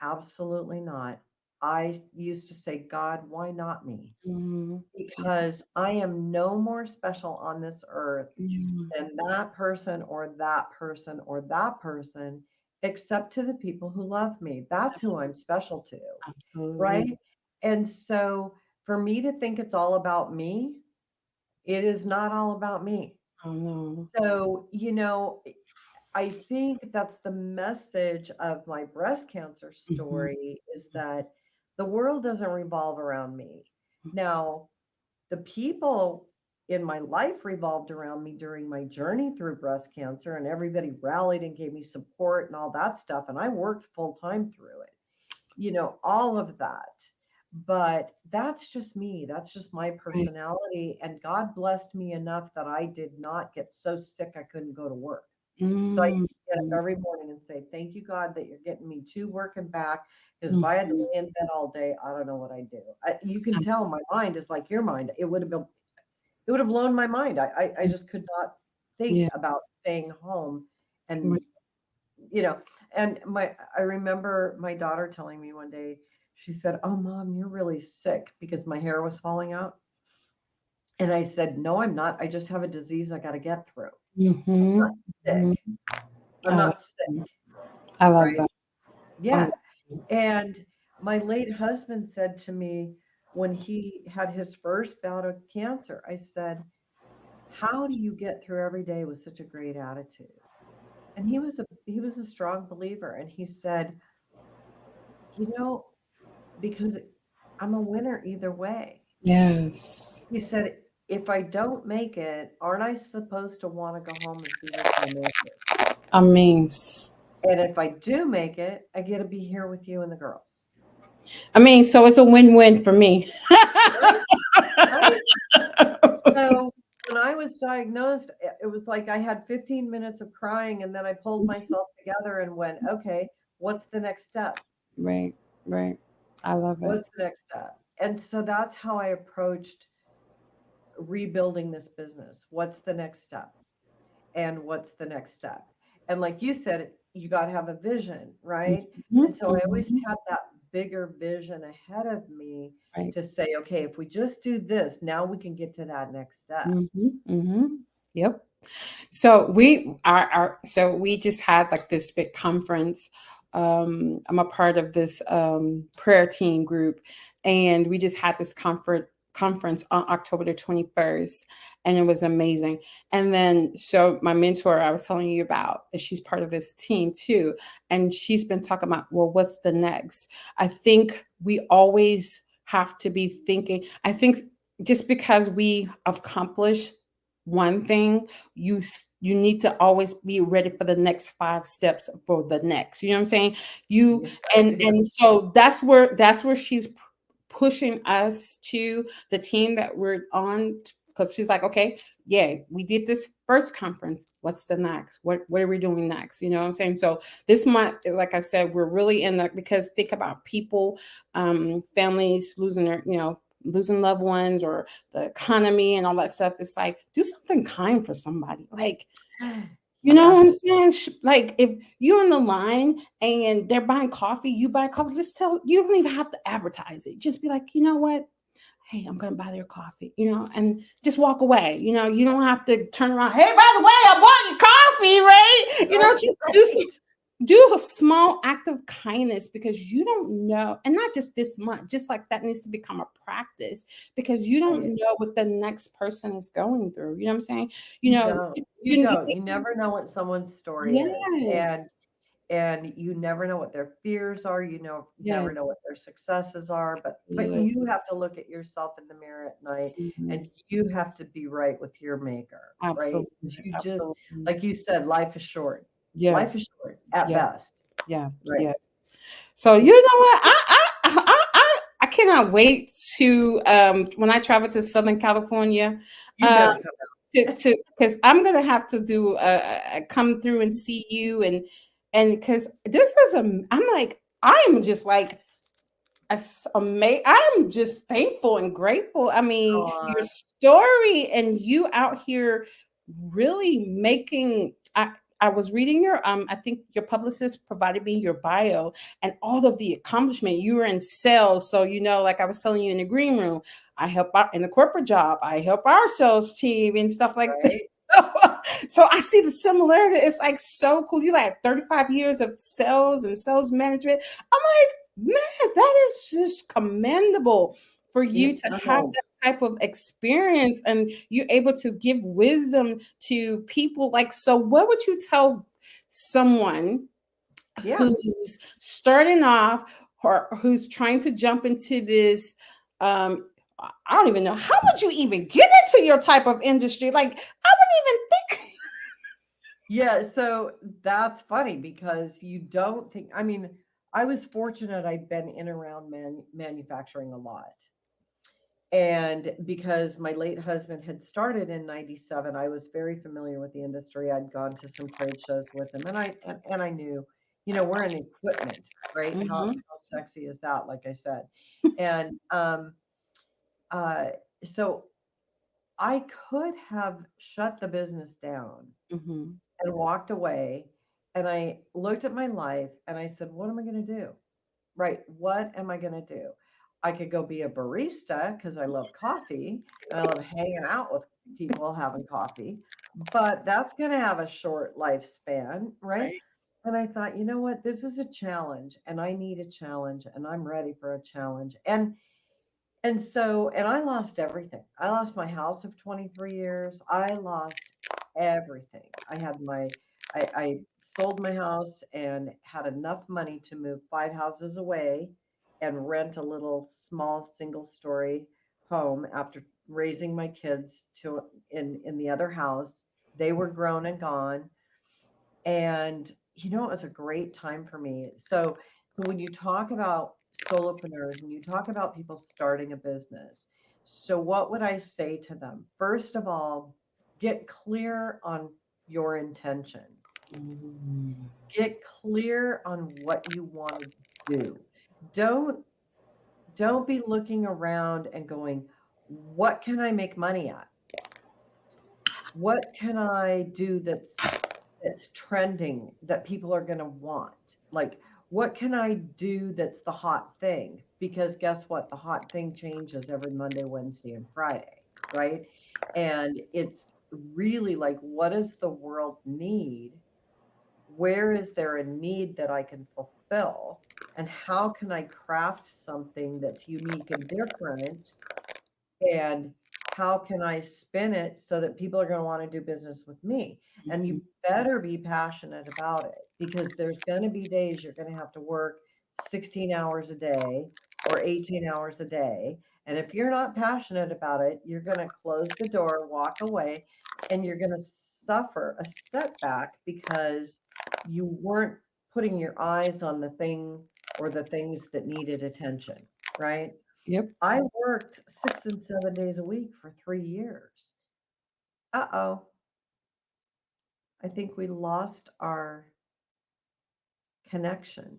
Speaker 2: Absolutely not. I used to say, God, why not me?
Speaker 1: mm,
Speaker 2: Because I am no more special on this earth
Speaker 1: yeah,
Speaker 2: than that person or that person or that person, except to the people who love me. That's who I'm special to,
Speaker 1: absolutely.
Speaker 2: right? And so for me to think it's all about me, it is not all about me.
Speaker 1: Oh no.
Speaker 2: So, I think that's the message of my breast cancer
Speaker 1: Mhm.
Speaker 2: story is that the world doesn't revolve around me. Now, the people in my life revolved around me during my journey through breast cancer, and everybody rallied and gave me support and all that stuff. And I worked full time through it, all of that. But that's just me. That's just my
Speaker 1: Right.
Speaker 2: personality. And God blessed me enough that I did not get so sick I couldn't go to work. So I used
Speaker 1: Mm,
Speaker 2: to get up
Speaker 1: mm,
Speaker 2: every morning and say, thank you, God, that you're getting me to work and back. Because if I had to
Speaker 1: mhm.
Speaker 2: lay in bed all day, I don't know what I'd do. You can tell my mind is like your mind. It would have blown my mind. I just could not think about
Speaker 1: Yes.
Speaker 2: staying home and
Speaker 1: Right.
Speaker 2: you know and I remember my daughter telling me one day, she said, oh mom, you're really sick because my hair was falling out. And I said, no, I'm not. I just have a disease I got to get through. I'm not
Speaker 1: Mhm,
Speaker 2: sick.
Speaker 1: mhm.
Speaker 2: I'm
Speaker 1: I love
Speaker 2: not sick,
Speaker 1: that. I love
Speaker 2: right?
Speaker 1: that. I love
Speaker 2: Yeah.
Speaker 1: that.
Speaker 2: And my late husband said to me when he had his first bout of cancer, I said, how do you get through every day with such a great attitude? And he was a strong believer, and he said, you know, because I'm a winner either way.
Speaker 1: Yes.
Speaker 2: He said, if I don't make it, aren't I supposed to want to go home and see this guy make it?
Speaker 1: I mean, s-
Speaker 2: And if I do make it, I get to be here with you and the girls.
Speaker 1: so it's a win-win for me.
Speaker 2: Right? Right? So when I was diagnosed, it was like I had 15 minutes of crying, and then I pulled myself together and went, okay, what's the next step?
Speaker 1: Right, right. I love it.
Speaker 2: What's the next step? And so that's how I approached rebuilding this business. What's the next step? And what's the next step? And like you said, you got to have a vision, right? And
Speaker 1: Mhm,
Speaker 2: so I always
Speaker 1: mhm.
Speaker 2: had that bigger vision ahead of me
Speaker 1: Right.
Speaker 2: to say, okay, if we just do this, now we can get to that next step.
Speaker 1: Mhm, mhm. Yep. So we just had like this big conference. I'm a part of this prayer team group, and we just had this conference on October the 21st, and it was amazing. And then, so my mentor, I was telling you about, she's part of this team too. And she's been talking about, well, what's the next? I think we always have to be thinking, I think just because we accomplish one thing, you need to always be ready for the next 5 steps for the next. You know what I'm saying? You
Speaker 2: You sure do.
Speaker 1: and so that's where she's pushing us to the team that we're on, because she's like, okay, yeah, we did this first conference. What's the next? What are we doing next? You know what I'm saying? So this month, like I said, we're really in the, because think about people, families losing their, losing loved ones, or the economy and all that stuff. It's like, do something kind for somebody. Like, you know
Speaker 2: Yeah,
Speaker 1: what I'm saying? Like, if you're on the line and they're buying coffee, you buy coffee, just tell, you don't even have to advertise it. Just be like, you know what? Hey, I'm going to buy their coffee, and just walk away. You don't have to turn around. Hey, by the way, I bought your coffee, right? Just
Speaker 2: right.
Speaker 1: do a small act of kindness, because you don't know, and not just this month, just like that needs to become a practice, because you don't
Speaker 2: Right.
Speaker 1: know what the next person is going through. You know what I'm saying? You
Speaker 2: You
Speaker 1: know,
Speaker 2: don't. You
Speaker 1: you,
Speaker 2: don't. You never know what someone's story is.
Speaker 1: yes,
Speaker 2: And you never know what their fears are. Never know
Speaker 1: yes,
Speaker 2: what their successes are. But
Speaker 1: absolutely,
Speaker 2: you have to look at yourself in the mirror at night,
Speaker 1: absolutely,
Speaker 2: and you have to be right with your maker, right? 'Cause
Speaker 1: absolutely,
Speaker 2: you just,
Speaker 1: absolutely.
Speaker 2: like you said, life is short. Life is
Speaker 1: Yes,
Speaker 2: short at
Speaker 1: yes,
Speaker 2: best.
Speaker 1: yes,
Speaker 2: Right.
Speaker 1: yes. So you
Speaker 2: It,
Speaker 1: know what? I cannot wait to, when I travel to Southern California,
Speaker 2: you
Speaker 1: uh
Speaker 2: better come
Speaker 1: to because I'm gonna have to do a come through and see you, and because this is I'm like, I am just like I'm just thankful and grateful. I mean, your
Speaker 2: on.
Speaker 1: story, and you out here really making. I was reading your, I think your publicist provided me your bio and all of the accomplishment. You were in sales, so like I was telling you in the green room, I help out in the corporate job. I help our sales team and stuff like this.
Speaker 2: Right.
Speaker 1: So I see the similarity. It's like so cool. You like 35 years of sales and sales management. I'm like, man, that is just commendable for you to have
Speaker 2: No.
Speaker 1: that type of experience, and you're able to give wisdom to people. Like, so what would you tell someone
Speaker 2: Yeah.
Speaker 1: who's starting off, or who's trying to jump into this? I don't even know, how would you even get into your type of industry? Like, I wouldn't even think.
Speaker 2: Yeah, so that's funny because you don't think, I mean, I was fortunate I'd been in around manufacturing a lot. And because my late husband had started in 97, I was very familiar with the industry. I'd gone to some trade shows with him, and I knew, we're in equipment, right? How sexy is that, like I said. And uh so I could have shut the business down
Speaker 1: Mm-hmm.
Speaker 2: and walked away. And I looked at my life and I said, what am I going to do? Right. What am I going to do? I could go be a barista because I love coffee and I love hanging out with people having coffee, but that's going to have a short lifespan. Right.
Speaker 1: Right.
Speaker 2: And I thought, you know what? This is a challenge and I need a challenge and I'm ready for a challenge. And I lost everything. I lost my house of 23 years. I lost everything. I sold my house and had enough money to move 5 houses away and rent a little small single story home after raising my kids in the other house. They were grown and gone. And it was a great time for me. So when you talk about solopreneurs and you talk about people starting a business, so what would I say to them? First of all, get clear on your intention.
Speaker 1: Mm-hmm.
Speaker 2: Get clear on what you want to do. Don't don't be looking around and going, what can I make money at? What can I do that's trending that people are going to want? Like, what can I do that's the hot thing? Because guess what? The hot thing changes every Monday, Wednesday, and Friday, right? And it's really like, what does the world need? Where is there a need that I can fulfill? And how can I craft something that's unique and different and how can I spin it so that people are going to want to do business with me? And you
Speaker 1: Mhm.
Speaker 2: better be passionate about it, because there's going to be days you're going to have to work 16 hours a day or 18 hours a day. And if you're not passionate about it, you're going to close the door, walk away, and you're going to suffer a setback because you weren't putting your eyes on the thing or the things that needed attention, right?
Speaker 1: Yep.
Speaker 2: I worked 6 and 7 days a week for 3 years. Uh-oh, I think we lost our connection.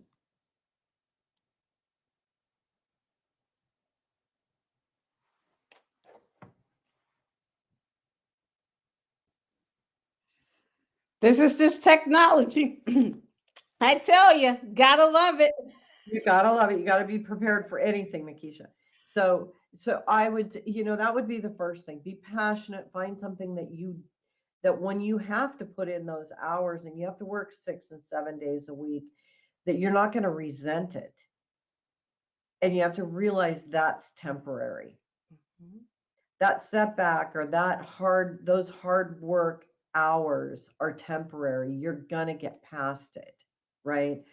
Speaker 1: This is this technology. I tell you, gotta love it.
Speaker 2: You gotta love it. You gotta be prepared for anything, Makisha. So I would, that would be the first thing. Be passionate, find something that when you have to put in those hours and you have to work 6 and 7 days a week, that you're not going to resent it. And you have to realize that's temporary.
Speaker 1: Mhm.
Speaker 2: That setback or those hard work hours are temporary. You're going to get past it, right?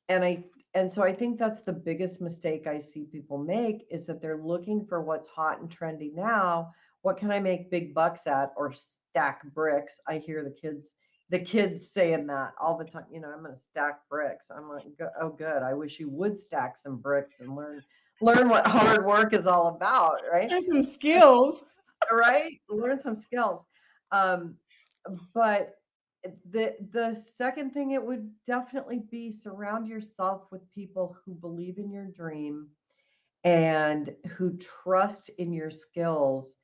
Speaker 2: And so I think that's the biggest mistake I see people make, is that they're looking for what's hot and trendy now. What can I make big bucks at, or stack bricks? I hear the kids saying that all the time. I'm going to stack bricks. I'm like, oh, good. I wish you would stack some bricks and learn what hard work is all about, right?
Speaker 1: There's some skills.
Speaker 2: Right? Learn some skills. Um, but the second thing, it would definitely be surround yourself with people who believe in your dream and who trust in your skills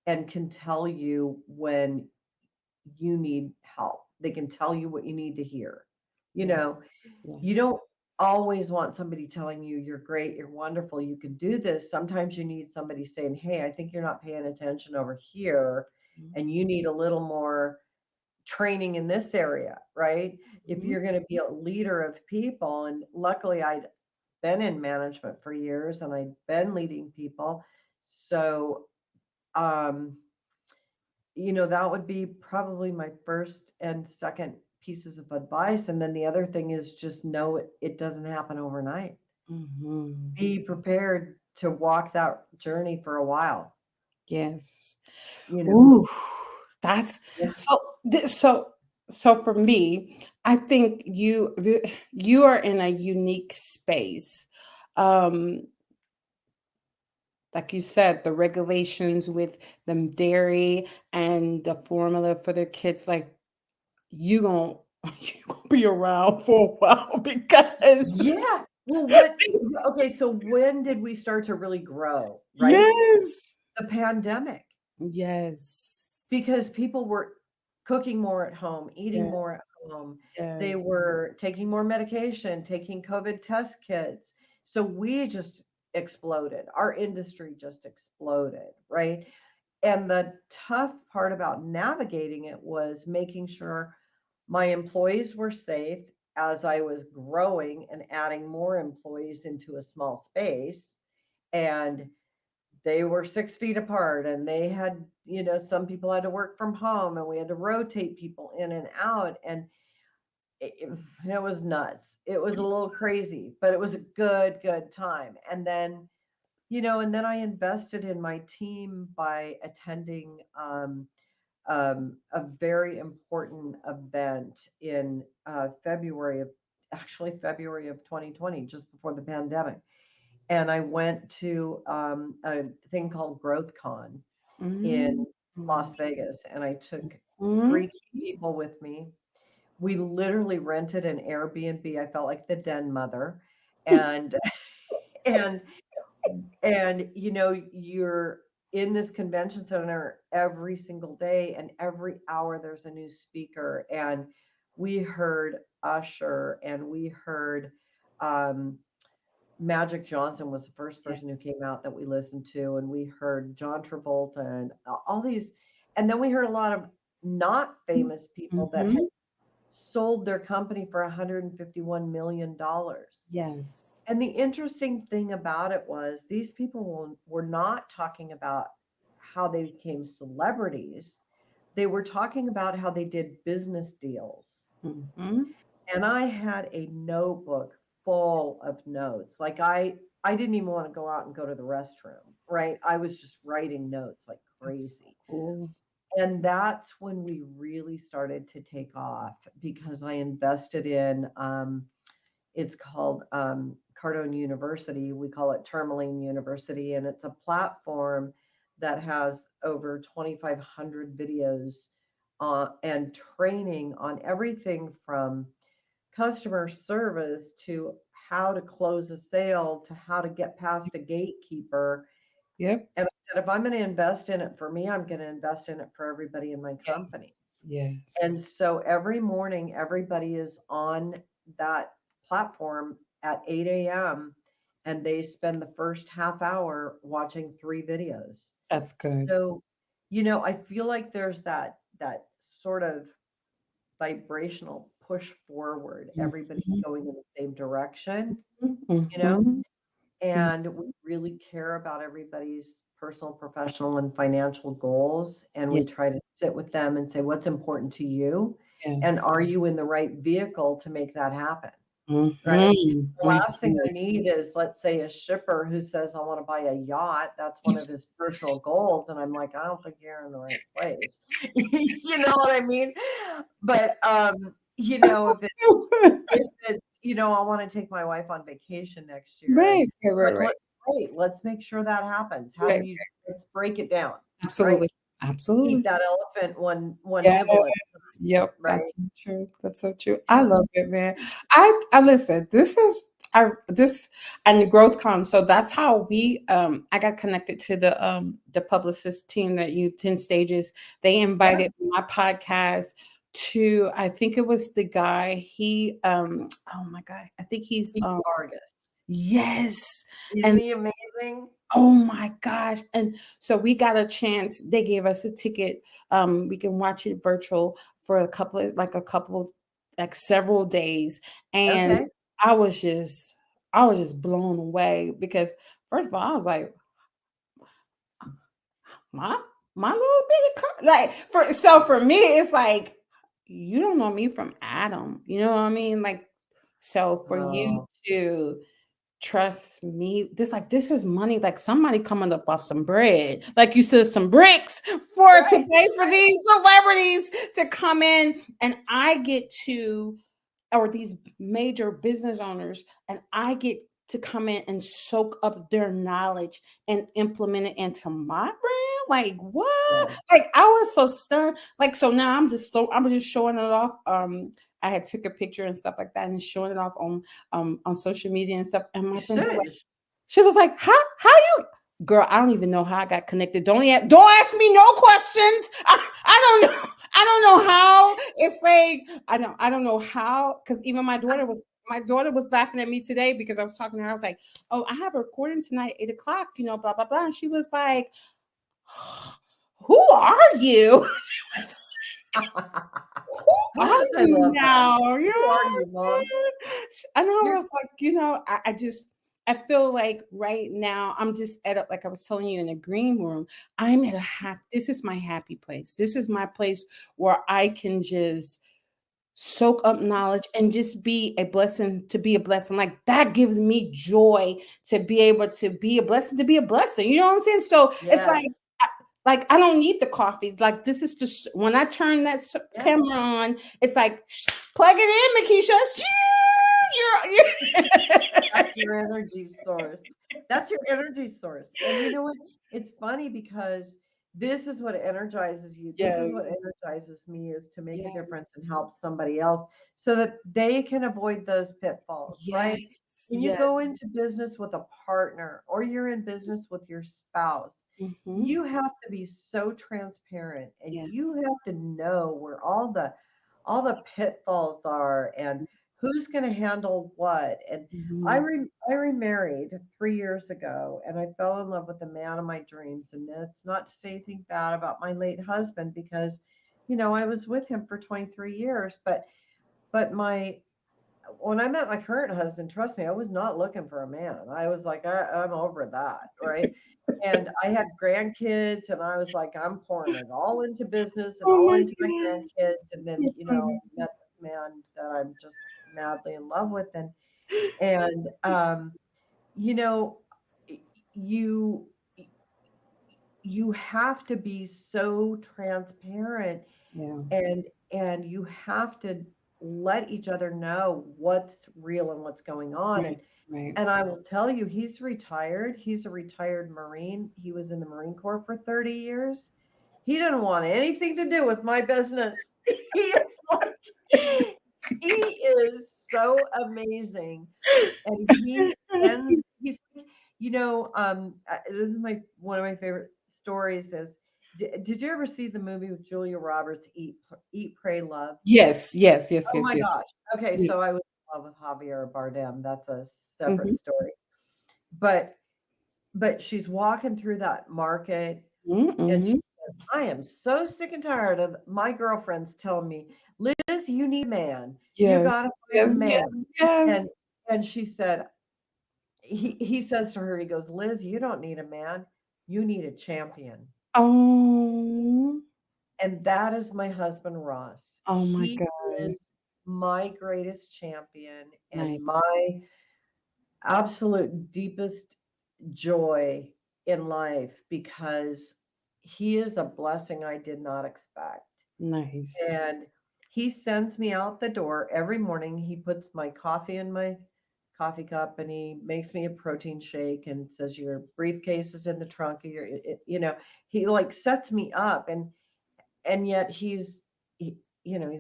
Speaker 2: and can tell you when you need help. They can tell you what you need to hear. You
Speaker 1: Yes.
Speaker 2: know, you
Speaker 1: Yes.
Speaker 2: don't always want somebody telling you you're great, you're wonderful, you can do this. Sometimes you need somebody saying, hey, I think you're not paying attention over here, and you need a little more training in this area, right? If
Speaker 1: Mhm.
Speaker 2: you're going to be a leader of people, and luckily I'd been in management for years and I'd been leading people. So, um, that would be probably my first and second pieces of advice. And then the other thing is, just know it doesn't happen overnight.
Speaker 1: Mhm.
Speaker 2: Be prepared to walk that journey for a while,
Speaker 1: Yes.
Speaker 2: you know.
Speaker 1: Ooh, that's
Speaker 2: Yeah.
Speaker 1: so. So for me, I think you are in a unique space. Um, like you said, the regulations with the dairy and the formula for their kids, like you gon' you gonna be around for a while because
Speaker 2: Yeah. Well, okay, so when did we start to really grow, right?
Speaker 1: yes,
Speaker 2: The pandemic,
Speaker 1: yes,
Speaker 2: because people were cooking more at home, eating
Speaker 1: yes,
Speaker 2: more at home. They
Speaker 1: yes.
Speaker 2: were taking more medication, taking COVID test kits. So we just exploded. Our industry just exploded, right? And the tough part about navigating it was making sure my employees were safe as I was growing and adding more employees into a small space. And they were 6 feet apart, and they had, some people had to work from home, and we had to rotate people in and out. And it was nuts. It was a little crazy, but it was a good time. And then I invested in my team by attending a very important event in February of 2020, just before the pandemic. And I went to a thing called Growth Con
Speaker 1: Mm,
Speaker 2: in Las Vegas, and I took
Speaker 1: mhm.
Speaker 2: 3 key people with me. We literally rented an Airbnb. I felt like the den mother, and and you're in this convention center every single day, and every hour there's a new speaker. And we heard Usher, and we heard um, Magic Johnson was the first person who
Speaker 1: Yes.
Speaker 2: came out that we listened to, and we heard John Travolta and all these. And then we heard a lot of not famous people that had
Speaker 1: Mhm.
Speaker 2: sold their company for $151 million.
Speaker 1: Yes.
Speaker 2: And the interesting thing about it was, these people were not talking about how they became celebrities, they were talking about how they did business deals.
Speaker 1: Mm-hmm.
Speaker 2: And I had a notebook full of notes. Like I didn't even want to go out and go to the restroom, right? I was just writing notes like
Speaker 1: That's
Speaker 2: crazy.
Speaker 1: so cool.
Speaker 2: And that's when we really started to take off because I invested in it's called Cardone University. We call it Tourmaline University, and it's a platform that has over 2,500 videos and training on everything from customer service to how to close a sale to how to get past a gatekeeper.
Speaker 1: Yep.
Speaker 2: And I said, if I'm going to invest in it for me, I'm going to invest in it for everybody in my company.
Speaker 1: Yes. Yes.
Speaker 2: And so every morning, everybody is on that platform at 8 a.m. and they spend the first half hour watching 3 videos.
Speaker 1: That's good.
Speaker 2: So, I feel like there's that sort of vibrational push forward. Everybody's
Speaker 1: Mhm.
Speaker 2: going in the same direction, you know,
Speaker 1: Mhm. Mhm.
Speaker 2: and we really care about everybody's personal, professional, and financial goals. And
Speaker 1: Yeah.
Speaker 2: we try to sit with them and say, what's important to you? And
Speaker 1: Yes.
Speaker 2: are you in the right vehicle to make that happen? Right.
Speaker 1: Mhm.
Speaker 2: The last thing
Speaker 1: Mhm.
Speaker 2: I need is, let's say, a shipper who says, I want to buy a yacht. That's one of his personal goals. And I'm like, I don't think you're in the right place. You know what I mean? But, if it's, I want to take my wife on vacation next year and
Speaker 1: Right. Right. Right.
Speaker 2: like,
Speaker 1: Right.
Speaker 2: great, let's make sure that happens. How do
Speaker 1: Right.
Speaker 2: you, let's break it down, right?
Speaker 1: Absolutely.
Speaker 2: Eat
Speaker 1: Absolutely.
Speaker 2: that elephant one
Speaker 1: Yes.
Speaker 2: nibble at
Speaker 1: Yep.
Speaker 2: a time, right?
Speaker 1: That's so true. That's so true. I
Speaker 2: Yeah.
Speaker 1: love it, man. I listen. This is this and the growth comes. So that's how I got connected to the publicist team that you 10 stages. They
Speaker 2: Yeah.
Speaker 1: invited my podcast to, I think it was the guy, he oh my God. I think he's
Speaker 2: Steve Vargas.
Speaker 1: yes.
Speaker 2: Isn't
Speaker 1: And
Speaker 2: he amazing?
Speaker 1: oh my gosh. And so we got a chance. They gave us a ticket. We can watch it virtual for a couple of like several days. And
Speaker 2: Okay.
Speaker 1: I was just I was just blown away because first of all, I was like, my my little like for me, it's like you don't know me from Adam. You know what I mean? Like so for you
Speaker 2: Oh,
Speaker 1: to trust me. This is money. Like somebody coming up off some bread, like you said, some bricks for to
Speaker 2: right.
Speaker 1: pay for these celebrities to come in, and I get to, or these major business owners, and I get to come in and soak up their knowledge and implement it into my brand. Like what?
Speaker 2: Yeah.
Speaker 1: Like I was so stunned. Like so now I'm just showing it off. I had took a picture and stuff like that and showing it off on social media and stuff. And my
Speaker 2: You
Speaker 1: friends were like,
Speaker 2: should.
Speaker 1: she was like, how you girl, I don't even know how I got connected. Don't ask me no questions. I don't know. I don't know how. It's like I don't know how because even my daughter was laughing at me today because I was talking to her. I was like, oh, I have a recording tonight, 8 o'clock, blah blah blah. And she was like, who are you? Who are
Speaker 2: I
Speaker 1: you
Speaker 2: love that.
Speaker 1: now? You
Speaker 2: Who are you,
Speaker 1: know
Speaker 2: Mom?
Speaker 1: what I mean? And I
Speaker 2: You're
Speaker 1: was like, I just I feel like right now I'm just at a, like I was telling you in the green room, I'm at a this is my happy place. This is my place where I can just soak up knowledge and just be a blessing to be a blessing. Like that gives me joy to be able to be a blessing to be a blessing. You know what I'm saying? So it's
Speaker 2: yes.
Speaker 1: like I don't need the coffee. Like this is just when I turn that
Speaker 2: Yeah.
Speaker 1: camera on, it's like plug it in, Makisha.
Speaker 2: That's your energy source. That's your energy source. And you know what? It's funny because this is what energizes you. This is
Speaker 1: Yes,
Speaker 2: what energizes me is to make a
Speaker 1: yes,
Speaker 2: difference and help somebody else so that they can avoid those pitfalls,
Speaker 1: yes,
Speaker 2: right? When you
Speaker 1: yes.
Speaker 2: go into business with a partner or you're in business with your spouse,
Speaker 1: Hmm.
Speaker 2: you have to be so transparent and you
Speaker 1: Yes.
Speaker 2: have to know where all the pitfalls are and who's going to handle what. And
Speaker 1: Hmm.
Speaker 2: I remarried 3 years ago, and I fell in love with the man of my dreams. And that's not to say anything bad about my late husband because, I was with him for 23 years. But my when I met my current husband, trust me, I was not looking for a man. I was like, I'm over that, right? And I had grandkids, and I was like, I'm pouring it all into business and
Speaker 1: Oh
Speaker 2: all
Speaker 1: my
Speaker 2: into my
Speaker 1: God.
Speaker 2: grandkids. And
Speaker 1: So
Speaker 2: then,
Speaker 1: funny.
Speaker 2: met this man that I'm just madly in love with, and you know, y- you you have to be so transparent,
Speaker 1: Yeah.
Speaker 2: and you have to let each other know what's real and what's going on.
Speaker 1: Right. Right.
Speaker 2: And I will tell you, he's retired. He's a retired Marine. He was in the Marine Corps for 30 years. He didn't want anything to do with my business. He is like, he is so amazing. And he sends, this is my one of my favorite stories is, did you ever see the movie with Julia Roberts, Eat, Pray, Love?
Speaker 1: Yes. Yes. Yes.
Speaker 2: Oh
Speaker 1: Yes.
Speaker 2: my
Speaker 1: Yes.
Speaker 2: gosh. Okay,
Speaker 1: Yes.
Speaker 2: so I was in love with Javier Bardem. That's a separate
Speaker 1: Mm-hmm.
Speaker 2: story. But she's walking through that market, and she
Speaker 1: Mm-hmm.
Speaker 2: says, I am so sick and tired of my girlfriends telling me, Liz, you need a man. You
Speaker 1: Yes.
Speaker 2: gotta find a
Speaker 1: Yes. Yes.
Speaker 2: man. And
Speaker 1: Yes.
Speaker 2: she said, he says to her, he goes, Liz, you don't need a man. You need a champion.
Speaker 1: Oh.
Speaker 2: And that is my husband, Ross.
Speaker 1: Oh my
Speaker 2: He
Speaker 1: God.
Speaker 2: is my greatest champion and
Speaker 1: Nice.
Speaker 2: my absolute deepest joy in life, because he is a blessing I did not expect.
Speaker 1: Nice.
Speaker 2: And he sends me out the door every morning. He puts my coffee in my coffee cup, and he makes me a protein shake and says, your briefcase is in the trunk of he like sets me up, and yet he's a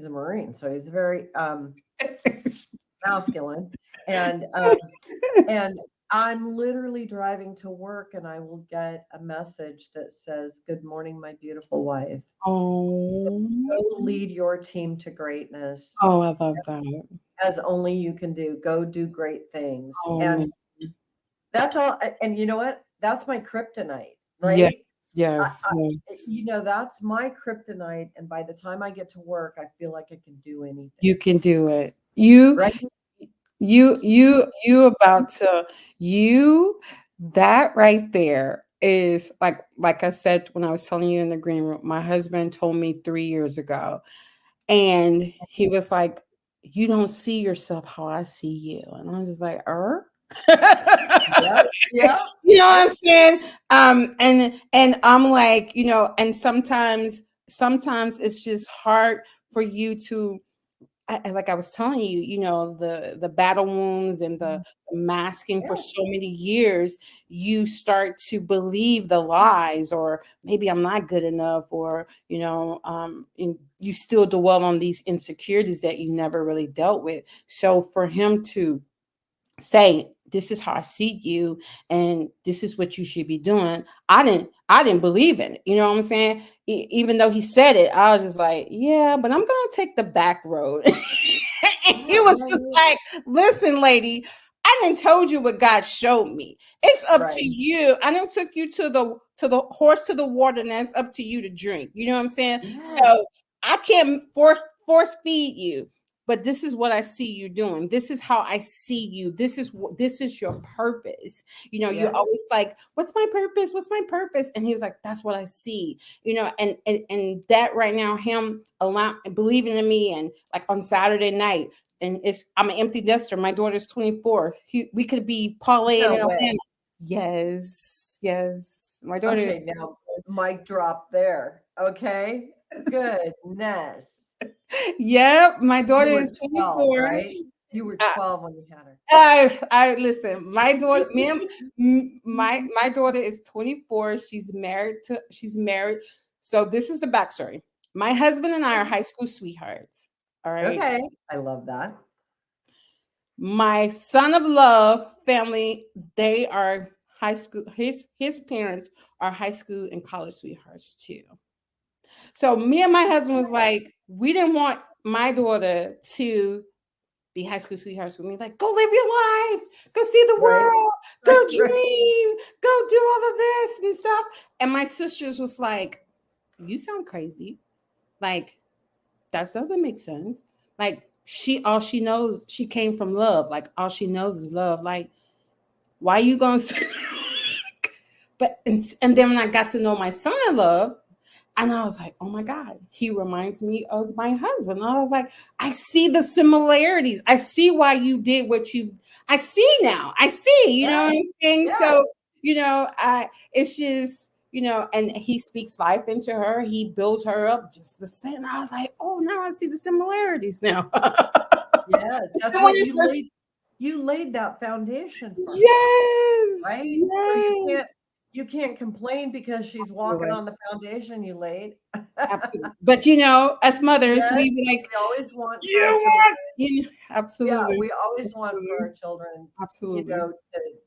Speaker 2: Marine, so he's very masculine. And um and I'm literally driving to work, and I will get a message that says, good morning, my beautiful wife.
Speaker 1: Oh.
Speaker 2: Go lead your team to greatness,
Speaker 1: Oh, I love that.
Speaker 2: as only you can do. Go do great things.
Speaker 1: Oh
Speaker 2: And
Speaker 1: man.
Speaker 2: that's all. And you know what? That's my kryptonite,
Speaker 1: Yes.
Speaker 2: right?
Speaker 1: Yes. Yes.
Speaker 2: That's my kryptonite. And by the time I get to work, I feel like I can do anything,
Speaker 1: You can do it. You
Speaker 2: right?
Speaker 1: you about to you that right there is like I said when I was telling you in the green room, my husband told me 3 years ago, and he was like, you don't see yourself how I see you. And I'm just like,
Speaker 2: Yeah, yeah,
Speaker 1: you know
Speaker 2: yeah,
Speaker 1: what I'm saying? And I'm like, and sometimes it's just hard for you to like I was telling you, the battle wounds and the masking for
Speaker 2: yeah,
Speaker 1: so many years, you start to believe the lies, or maybe I'm not good enough, or and you still dwell on these insecurities that you never really dealt with. So for him to say, this is how I see you, and this is what you should be doing, I didn't believe in it, you know what I'm saying? Even though he said it, I was just like, yeah, but I'm gonna take the back road. And
Speaker 2: yeah,
Speaker 1: he was
Speaker 2: yeah,
Speaker 1: just
Speaker 2: yeah.
Speaker 1: like, listen, lady, I didn't told you what God showed me. It's up to
Speaker 2: Right.
Speaker 1: you. I didn't took you to the horse to the water, and that's up to you to drink. You know what I'm saying?
Speaker 2: Yes.
Speaker 1: So I can't force feed you, but this is what I see you doing. This is how I see you. This is your purpose. You're
Speaker 2: Yes.
Speaker 1: always like, what's my purpose? What's my purpose? And he was like, that's what I see. And that right now, him believing in me, and like on Saturday night, and I'm an empty nester. My daughter's 24. We could be parlaying
Speaker 2: No
Speaker 1: in Atlanta.
Speaker 2: way.
Speaker 1: Yes, yes. My daughter is
Speaker 2: Okay, now mic drop there. Okay. Goodness.
Speaker 1: Yep, my daughter
Speaker 2: You were
Speaker 1: is
Speaker 2: 12,
Speaker 1: 24.
Speaker 2: right? You were 12 when you had her.
Speaker 1: I listen. My daughter, my daughter is 24. She's married. So this is the backstory. My husband and I are high school sweethearts. All right.
Speaker 2: Okay. I love that.
Speaker 1: My son of love family, they are high school. His parents are high school and college sweethearts too. So me and my husband was like, we didn't want my daughter to be high school sweethearts with me. Like, go live your life, go see the
Speaker 2: Right.
Speaker 1: world,
Speaker 2: Right.
Speaker 1: go
Speaker 2: Right.
Speaker 1: dream, go do all of this and stuff. And my sisters was like, you sound crazy. Like, that doesn't make sense. Like, all she knows, she came from love. Like all she knows is love. Like, why you gonna say but and then when I got to know my son in love, and I was like, oh my God, he reminds me of my husband. And I was like, I see the similarities. I see why you did what you, I see now. I see, you know
Speaker 2: Yeah,
Speaker 1: what I'm saying?
Speaker 2: yeah,
Speaker 1: So, it's just, and he speaks life into her. He builds her up just the same. I was like, oh, now I see the similarities now.
Speaker 2: yeah. That's what you laid. You laid that foundation for her,
Speaker 1: Yes,
Speaker 2: right? So
Speaker 1: yes.
Speaker 2: you can't complain because she's walking
Speaker 1: Absolutely.
Speaker 2: on the foundation you laid.
Speaker 1: Absolutely. But as mothers,
Speaker 2: Yes,
Speaker 1: we be like,
Speaker 2: we always want for our
Speaker 1: you
Speaker 2: children.
Speaker 1: want,
Speaker 2: Yeah,
Speaker 1: absolutely.
Speaker 2: we always want for
Speaker 1: Absolutely.
Speaker 2: our children,
Speaker 1: Absolutely.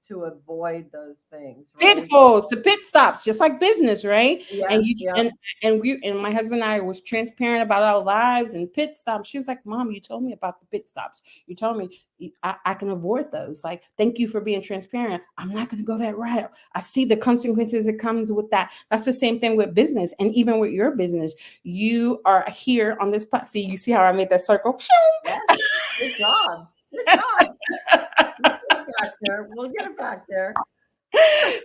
Speaker 2: to avoid those things,
Speaker 1: Pit
Speaker 2: right?
Speaker 1: holes, the pit stops, just like business, right? And
Speaker 2: Yeah,
Speaker 1: you
Speaker 2: yeah,
Speaker 1: and my husband and I was transparent about our lives and pit stops. She was like, "Mom, you told me about the pit stops. You told me I can avoid those. Like, thank you for being transparent. I'm not going to go that route. I see the consequences that comes with that. That's the same thing with business, and even with your business. You are here on this platform. See, you see how I made that circle?
Speaker 2: yes. Good job. Good job. We'll get it back there. We'll get it back there.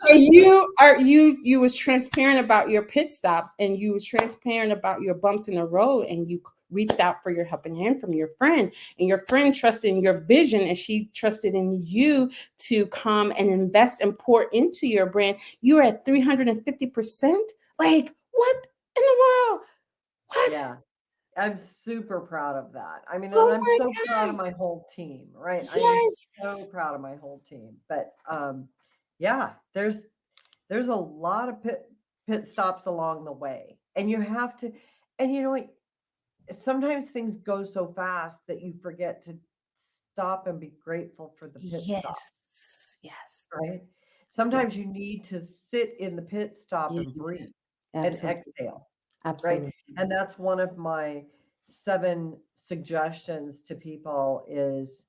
Speaker 1: And you was transparent about your pit stops, and you was transparent about your bumps in the road, and you reached out for your helping hand from your friend, and your friend trusted in your vision, and she trusted in you to come and invest and pour into your brand. You're at 350%. Like, what in the world? What?
Speaker 2: Yeah. I'm super proud of that. I mean, and
Speaker 1: Oh
Speaker 2: I'm
Speaker 1: my
Speaker 2: so proud of
Speaker 1: God.
Speaker 2: my whole team, right? I am so
Speaker 1: Yes.
Speaker 2: proud of my whole team. But yeah, there's a lot of pit stops along the way. And you have to, and you know what? Sometimes things go so fast that you forget to stop and be grateful for the pit stop,
Speaker 1: Yes. Yes.
Speaker 2: right? Sometimes you
Speaker 1: Yes.
Speaker 2: need to sit in the pit stop and
Speaker 1: Yeah.
Speaker 2: breathe and
Speaker 1: Absolutely.
Speaker 2: exhale, right?
Speaker 1: Absolutely.
Speaker 2: And that's one of my 7 suggestions to people is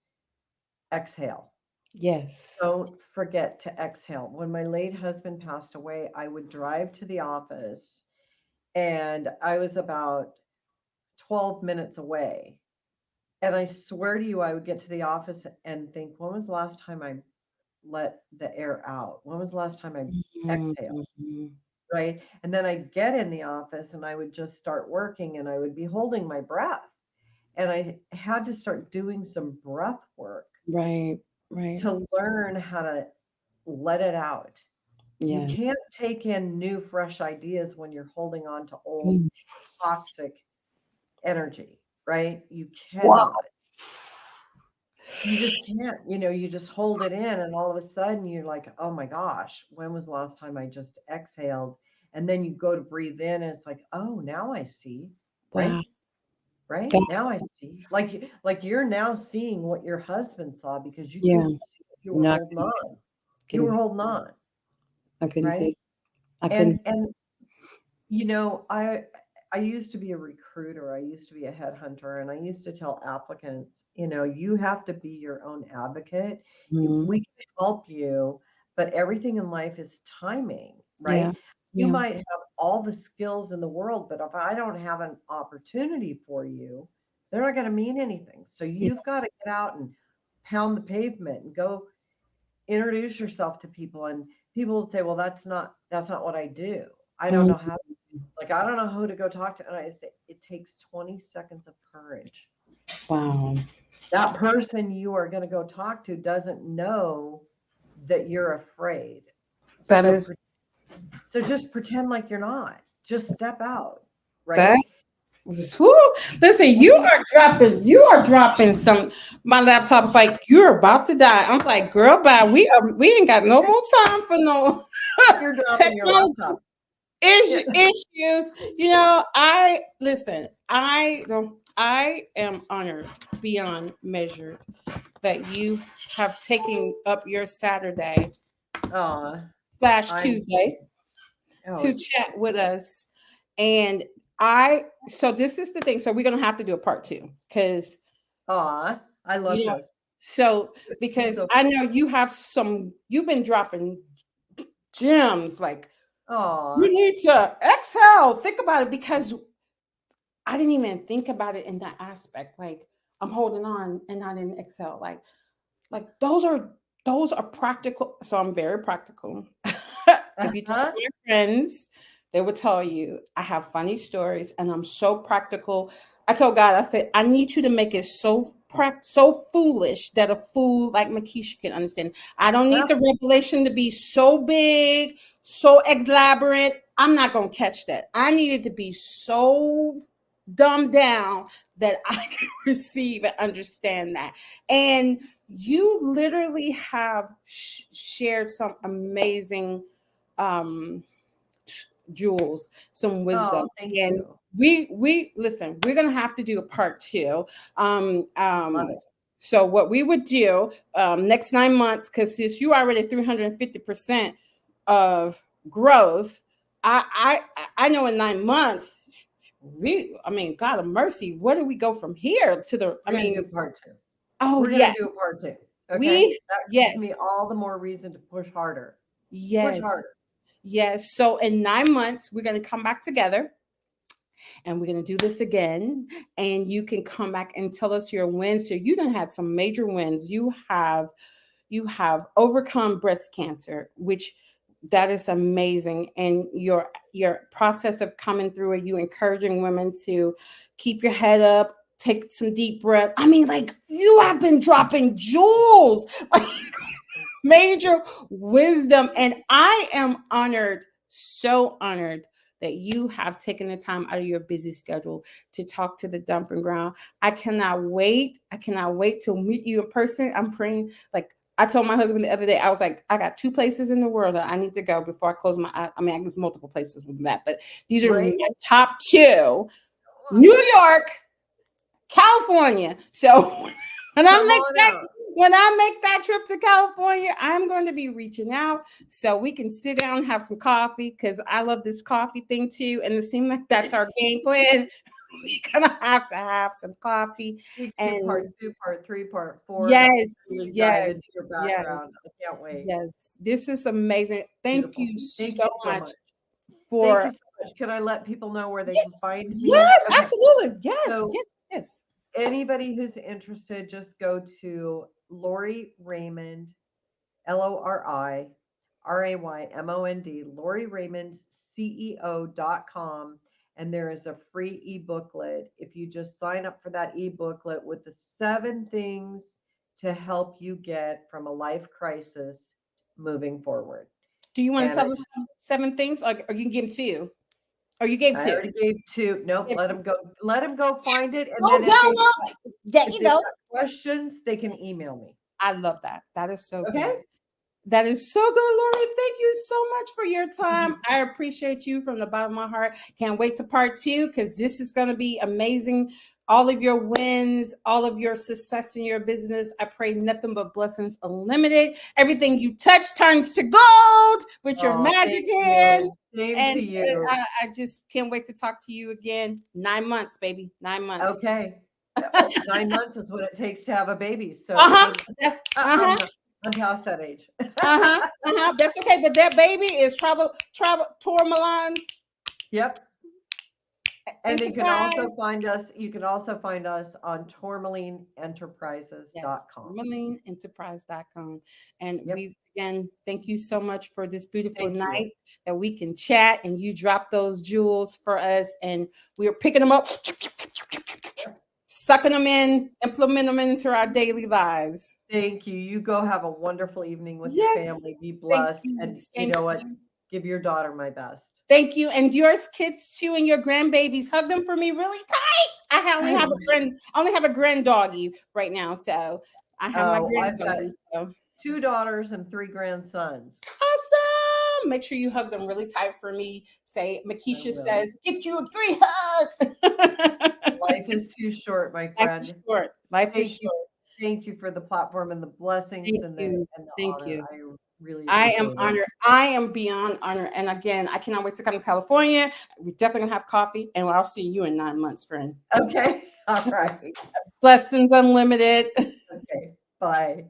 Speaker 2: exhale.
Speaker 1: Yes.
Speaker 2: Don't forget to exhale. When my late husband passed away, I would drive to the office and I was about 12 minutes away. And I swear to you, I would get to the office and think, when was the last time I let the air out? When was the last time I exhaled?
Speaker 1: Mhm.
Speaker 2: Right. And then I'd get in the office and I would just start working and I would be holding my breath. And I had to start doing some breath work
Speaker 1: Right, right.
Speaker 2: to learn how to let it out. You
Speaker 1: Yes.
Speaker 2: can't take in new, fresh ideas when you're holding on to old,
Speaker 1: Mm.
Speaker 2: toxic energy, right? You
Speaker 1: Wow.
Speaker 2: cannot. You just can't. You just hold it in, and all of a sudden you're like, oh my gosh, when was the last time I just exhaled? And then you go to breathe in, and it's like, oh, now I see, right?
Speaker 1: Wow.
Speaker 2: Right?
Speaker 1: God,
Speaker 2: Now I see. Like you're now seeing what your husband saw because you
Speaker 1: yeah.
Speaker 2: couldn't see it. You were
Speaker 1: No, I
Speaker 2: holding
Speaker 1: couldn't see.
Speaker 2: on. You
Speaker 1: Couldn't
Speaker 2: were
Speaker 1: see.
Speaker 2: holding on,
Speaker 1: I couldn't
Speaker 2: right?
Speaker 1: see. I couldn't
Speaker 2: And
Speaker 1: see.
Speaker 2: and you know, I used to be a recruiter. I used to be a headhunter, and I used to tell applicants, you have to be your own advocate.
Speaker 1: Mhm.
Speaker 2: We can help you, but everything in life is timing,
Speaker 1: Yeah.
Speaker 2: right? You
Speaker 1: Yeah.
Speaker 2: might have all the skills in the world, but if I don't have an opportunity for you, they're not going to mean anything. So
Speaker 1: Yeah.
Speaker 2: you've got to get out and pound the pavement and go introduce yourself to people. And people would say, well, that's not what I do. I don't
Speaker 1: Mhm.
Speaker 2: know how, like, I don't know who to go talk to. And I say, it takes 20 seconds of courage.
Speaker 1: Wow.
Speaker 2: That person you are going to go talk to doesn't know that you're afraid.
Speaker 1: That
Speaker 2: So,
Speaker 1: is
Speaker 2: so just pretend like you're not. Just step out,
Speaker 1: that
Speaker 2: right?
Speaker 1: was whoo. Listen,
Speaker 2: And
Speaker 1: you are dropping some. My laptop's like, you're about to die. I'm like, girl, bye. We ain't got no more time for no
Speaker 2: you're dropping your
Speaker 1: technology
Speaker 2: laptop. Yeah.
Speaker 1: issues. I listen. I am honored beyond measure that you have taken up your Saturday
Speaker 2: Oh,
Speaker 1: slash
Speaker 2: I'm,
Speaker 1: Tuesday
Speaker 2: oh,
Speaker 1: to chat with us. And so this is the thing. So we're gonna have to do a part two because
Speaker 2: I love
Speaker 1: you know,
Speaker 2: this.
Speaker 1: so because
Speaker 2: So,
Speaker 1: I know you've been dropping gems like you
Speaker 2: oh,
Speaker 1: need to exhale, think about it because I didn't even think about it in that aspect. Like, I'm holding on and not in Excel. Like those are practical. So I'm very practical. If you talk
Speaker 2: Uh-huh.
Speaker 1: to your friends, they will tell you I have funny stories and I'm so practical. I told God, I said, I need you to make it so foolish that a fool like Makisha can understand. I don't need
Speaker 2: Well,
Speaker 1: the revelation to be so big, so elaborate. I'm not gonna catch that. I need it to be so dumbed down that I can receive and understand that. And you literally have shared some amazing um jewels, some wisdom.
Speaker 2: oh, thank
Speaker 1: And
Speaker 2: you.
Speaker 1: we listen, we're gonna have to do a part two. Um
Speaker 2: Love
Speaker 1: um
Speaker 2: it.
Speaker 1: so what we would do next 9 months, because since you already 350% of growth, I know in 9 months I mean, God of mercy, where do we go from here to the, I
Speaker 2: We're going to
Speaker 1: mean,
Speaker 2: do part two.
Speaker 1: oh
Speaker 2: We're going to do
Speaker 1: yes,
Speaker 2: a part two. Okay.
Speaker 1: we,
Speaker 2: That gives
Speaker 1: yes,
Speaker 2: me all the more reason to push harder. Push
Speaker 1: yes,
Speaker 2: harder.
Speaker 1: yes. So in 9 months, we're going to come back together and we're going to do this again. And you can come back and tell us your wins. So you done had some major wins. You have overcome breast cancer, which that is amazing. And your process of coming through it, you encouraging women to keep your head up, take some deep breaths. I mean, like you have been dropping jewels. Like major wisdom. And I am honored, so honored that you have taken the time out of your busy schedule to talk to the dumping ground. I cannot wait. I cannot wait to meet you in person. I'm praying, like I told my husband the other day, I was like, I got 2 places in the world that I need to go before I close my eyes. I mean, I guess multiple places with that, but these are my
Speaker 2: Right?
Speaker 1: top two:
Speaker 2: Come
Speaker 1: New York, California. So when I make
Speaker 2: on
Speaker 1: that
Speaker 2: out.
Speaker 1: when I make that trip to California, I'm going to be reaching out so we can sit down and have some coffee because I love this coffee thing too. And it seems like that's our game plan. We're gonna have to have some coffee.
Speaker 2: We can do part
Speaker 1: And
Speaker 2: two, part three, part four to
Speaker 1: yes,
Speaker 2: really dive
Speaker 1: yes,
Speaker 2: into your
Speaker 1: yes,
Speaker 2: background. I can't wait.
Speaker 1: yes. This is amazing. Thank
Speaker 2: Beautiful.
Speaker 1: you
Speaker 2: Thank
Speaker 1: so
Speaker 2: you so
Speaker 1: much
Speaker 2: much. Thank
Speaker 1: for
Speaker 2: you so much. Can I let people know where they can
Speaker 1: yes,
Speaker 2: find me?
Speaker 1: yes,
Speaker 2: Okay.
Speaker 1: absolutely. Yes,
Speaker 2: So
Speaker 1: yes, yes.
Speaker 2: anybody who's interested, just go to Lori Raymond, LoriRaymond, Lori Raymond, CEO.com. And there is a free e-booklet. If you just sign up for that e-booklet with the 7 things to help you get from a life crisis moving forward.
Speaker 1: Do you want to
Speaker 2: And
Speaker 1: tell us 7 things, or you can give them two, or you gave
Speaker 2: I
Speaker 1: two?
Speaker 2: already gave 2. Nope,
Speaker 1: Give
Speaker 2: let
Speaker 1: two.
Speaker 2: them go. Let them go find it. And
Speaker 1: Oh,
Speaker 2: then if they
Speaker 1: download. There
Speaker 2: if
Speaker 1: you
Speaker 2: they've
Speaker 1: go.
Speaker 2: got questions, they can email me.
Speaker 1: I love that. That is so good.
Speaker 2: Okay?
Speaker 1: That is so good, Lori. Thank you so much for your time. I appreciate you from the bottom of my heart. Can't wait to part two because this is going to be amazing. All of your wins, all of your success in your business. I pray nothing but blessings unlimited. Everything you touch turns to gold with your
Speaker 2: Oh,
Speaker 1: magic
Speaker 2: thank you.
Speaker 1: hands.
Speaker 2: Same
Speaker 1: And
Speaker 2: to you.
Speaker 1: I just can't wait to talk to you again. 9 months, baby. 9 months.
Speaker 2: Okay. Oh, 9 months is what it takes to have a baby.
Speaker 1: Uh
Speaker 2: So
Speaker 1: huh.
Speaker 2: maybe
Speaker 1: Uh huh.
Speaker 2: I'm past that age.
Speaker 1: Uh-huh. Uh-huh. That's okay. But that baby is travel Tourmaline
Speaker 2: Yep. And
Speaker 1: Enterprise.
Speaker 2: you can also find us on
Speaker 1: Yes,
Speaker 2: tourmalineenterprises.com.
Speaker 1: TourmalineEnterprise.com. And
Speaker 2: Yep.
Speaker 1: we again thank you so much for this beautiful
Speaker 2: Thank you.
Speaker 1: night that we can chat and you drop those jewels for us and we are picking them up, sucking them in, implement them into our daily lives.
Speaker 2: Thank you. You go have a wonderful evening with your
Speaker 1: Yes.
Speaker 2: family. Be
Speaker 1: Thank
Speaker 2: blessed.
Speaker 1: you.
Speaker 2: And you
Speaker 1: Same to
Speaker 2: know what?
Speaker 1: you.
Speaker 2: Give your daughter my best.
Speaker 1: Thank you. And yours kids too and your grandbabies. Hug them for me really tight. Only
Speaker 2: I
Speaker 1: have a
Speaker 2: will.
Speaker 1: I only have a grand doggy right now. So I have my
Speaker 2: Oh,
Speaker 1: grand
Speaker 2: I've got
Speaker 1: doggy. So
Speaker 2: 2 daughters and 3 grandsons.
Speaker 1: awesome. Make sure you hug them really tight for me. Say
Speaker 2: I
Speaker 1: Makisha
Speaker 2: will.
Speaker 1: says, give you a great hug.
Speaker 2: Life is too short, my
Speaker 1: Life is
Speaker 2: friend.
Speaker 1: short. Life is
Speaker 2: Thank you.
Speaker 1: short.
Speaker 2: Thank you for the platform and the blessings
Speaker 1: Thank
Speaker 2: and the
Speaker 1: you. Thank
Speaker 2: honor.
Speaker 1: you.
Speaker 2: I really
Speaker 1: I am
Speaker 2: appreciate it.
Speaker 1: honored. I am beyond honored. And again, I cannot wait to come to California. We definitely gonna have coffee, and I'll see you in 9 months, friend.
Speaker 2: Okay. All right.
Speaker 1: Blessings unlimited.
Speaker 2: Okay. Bye.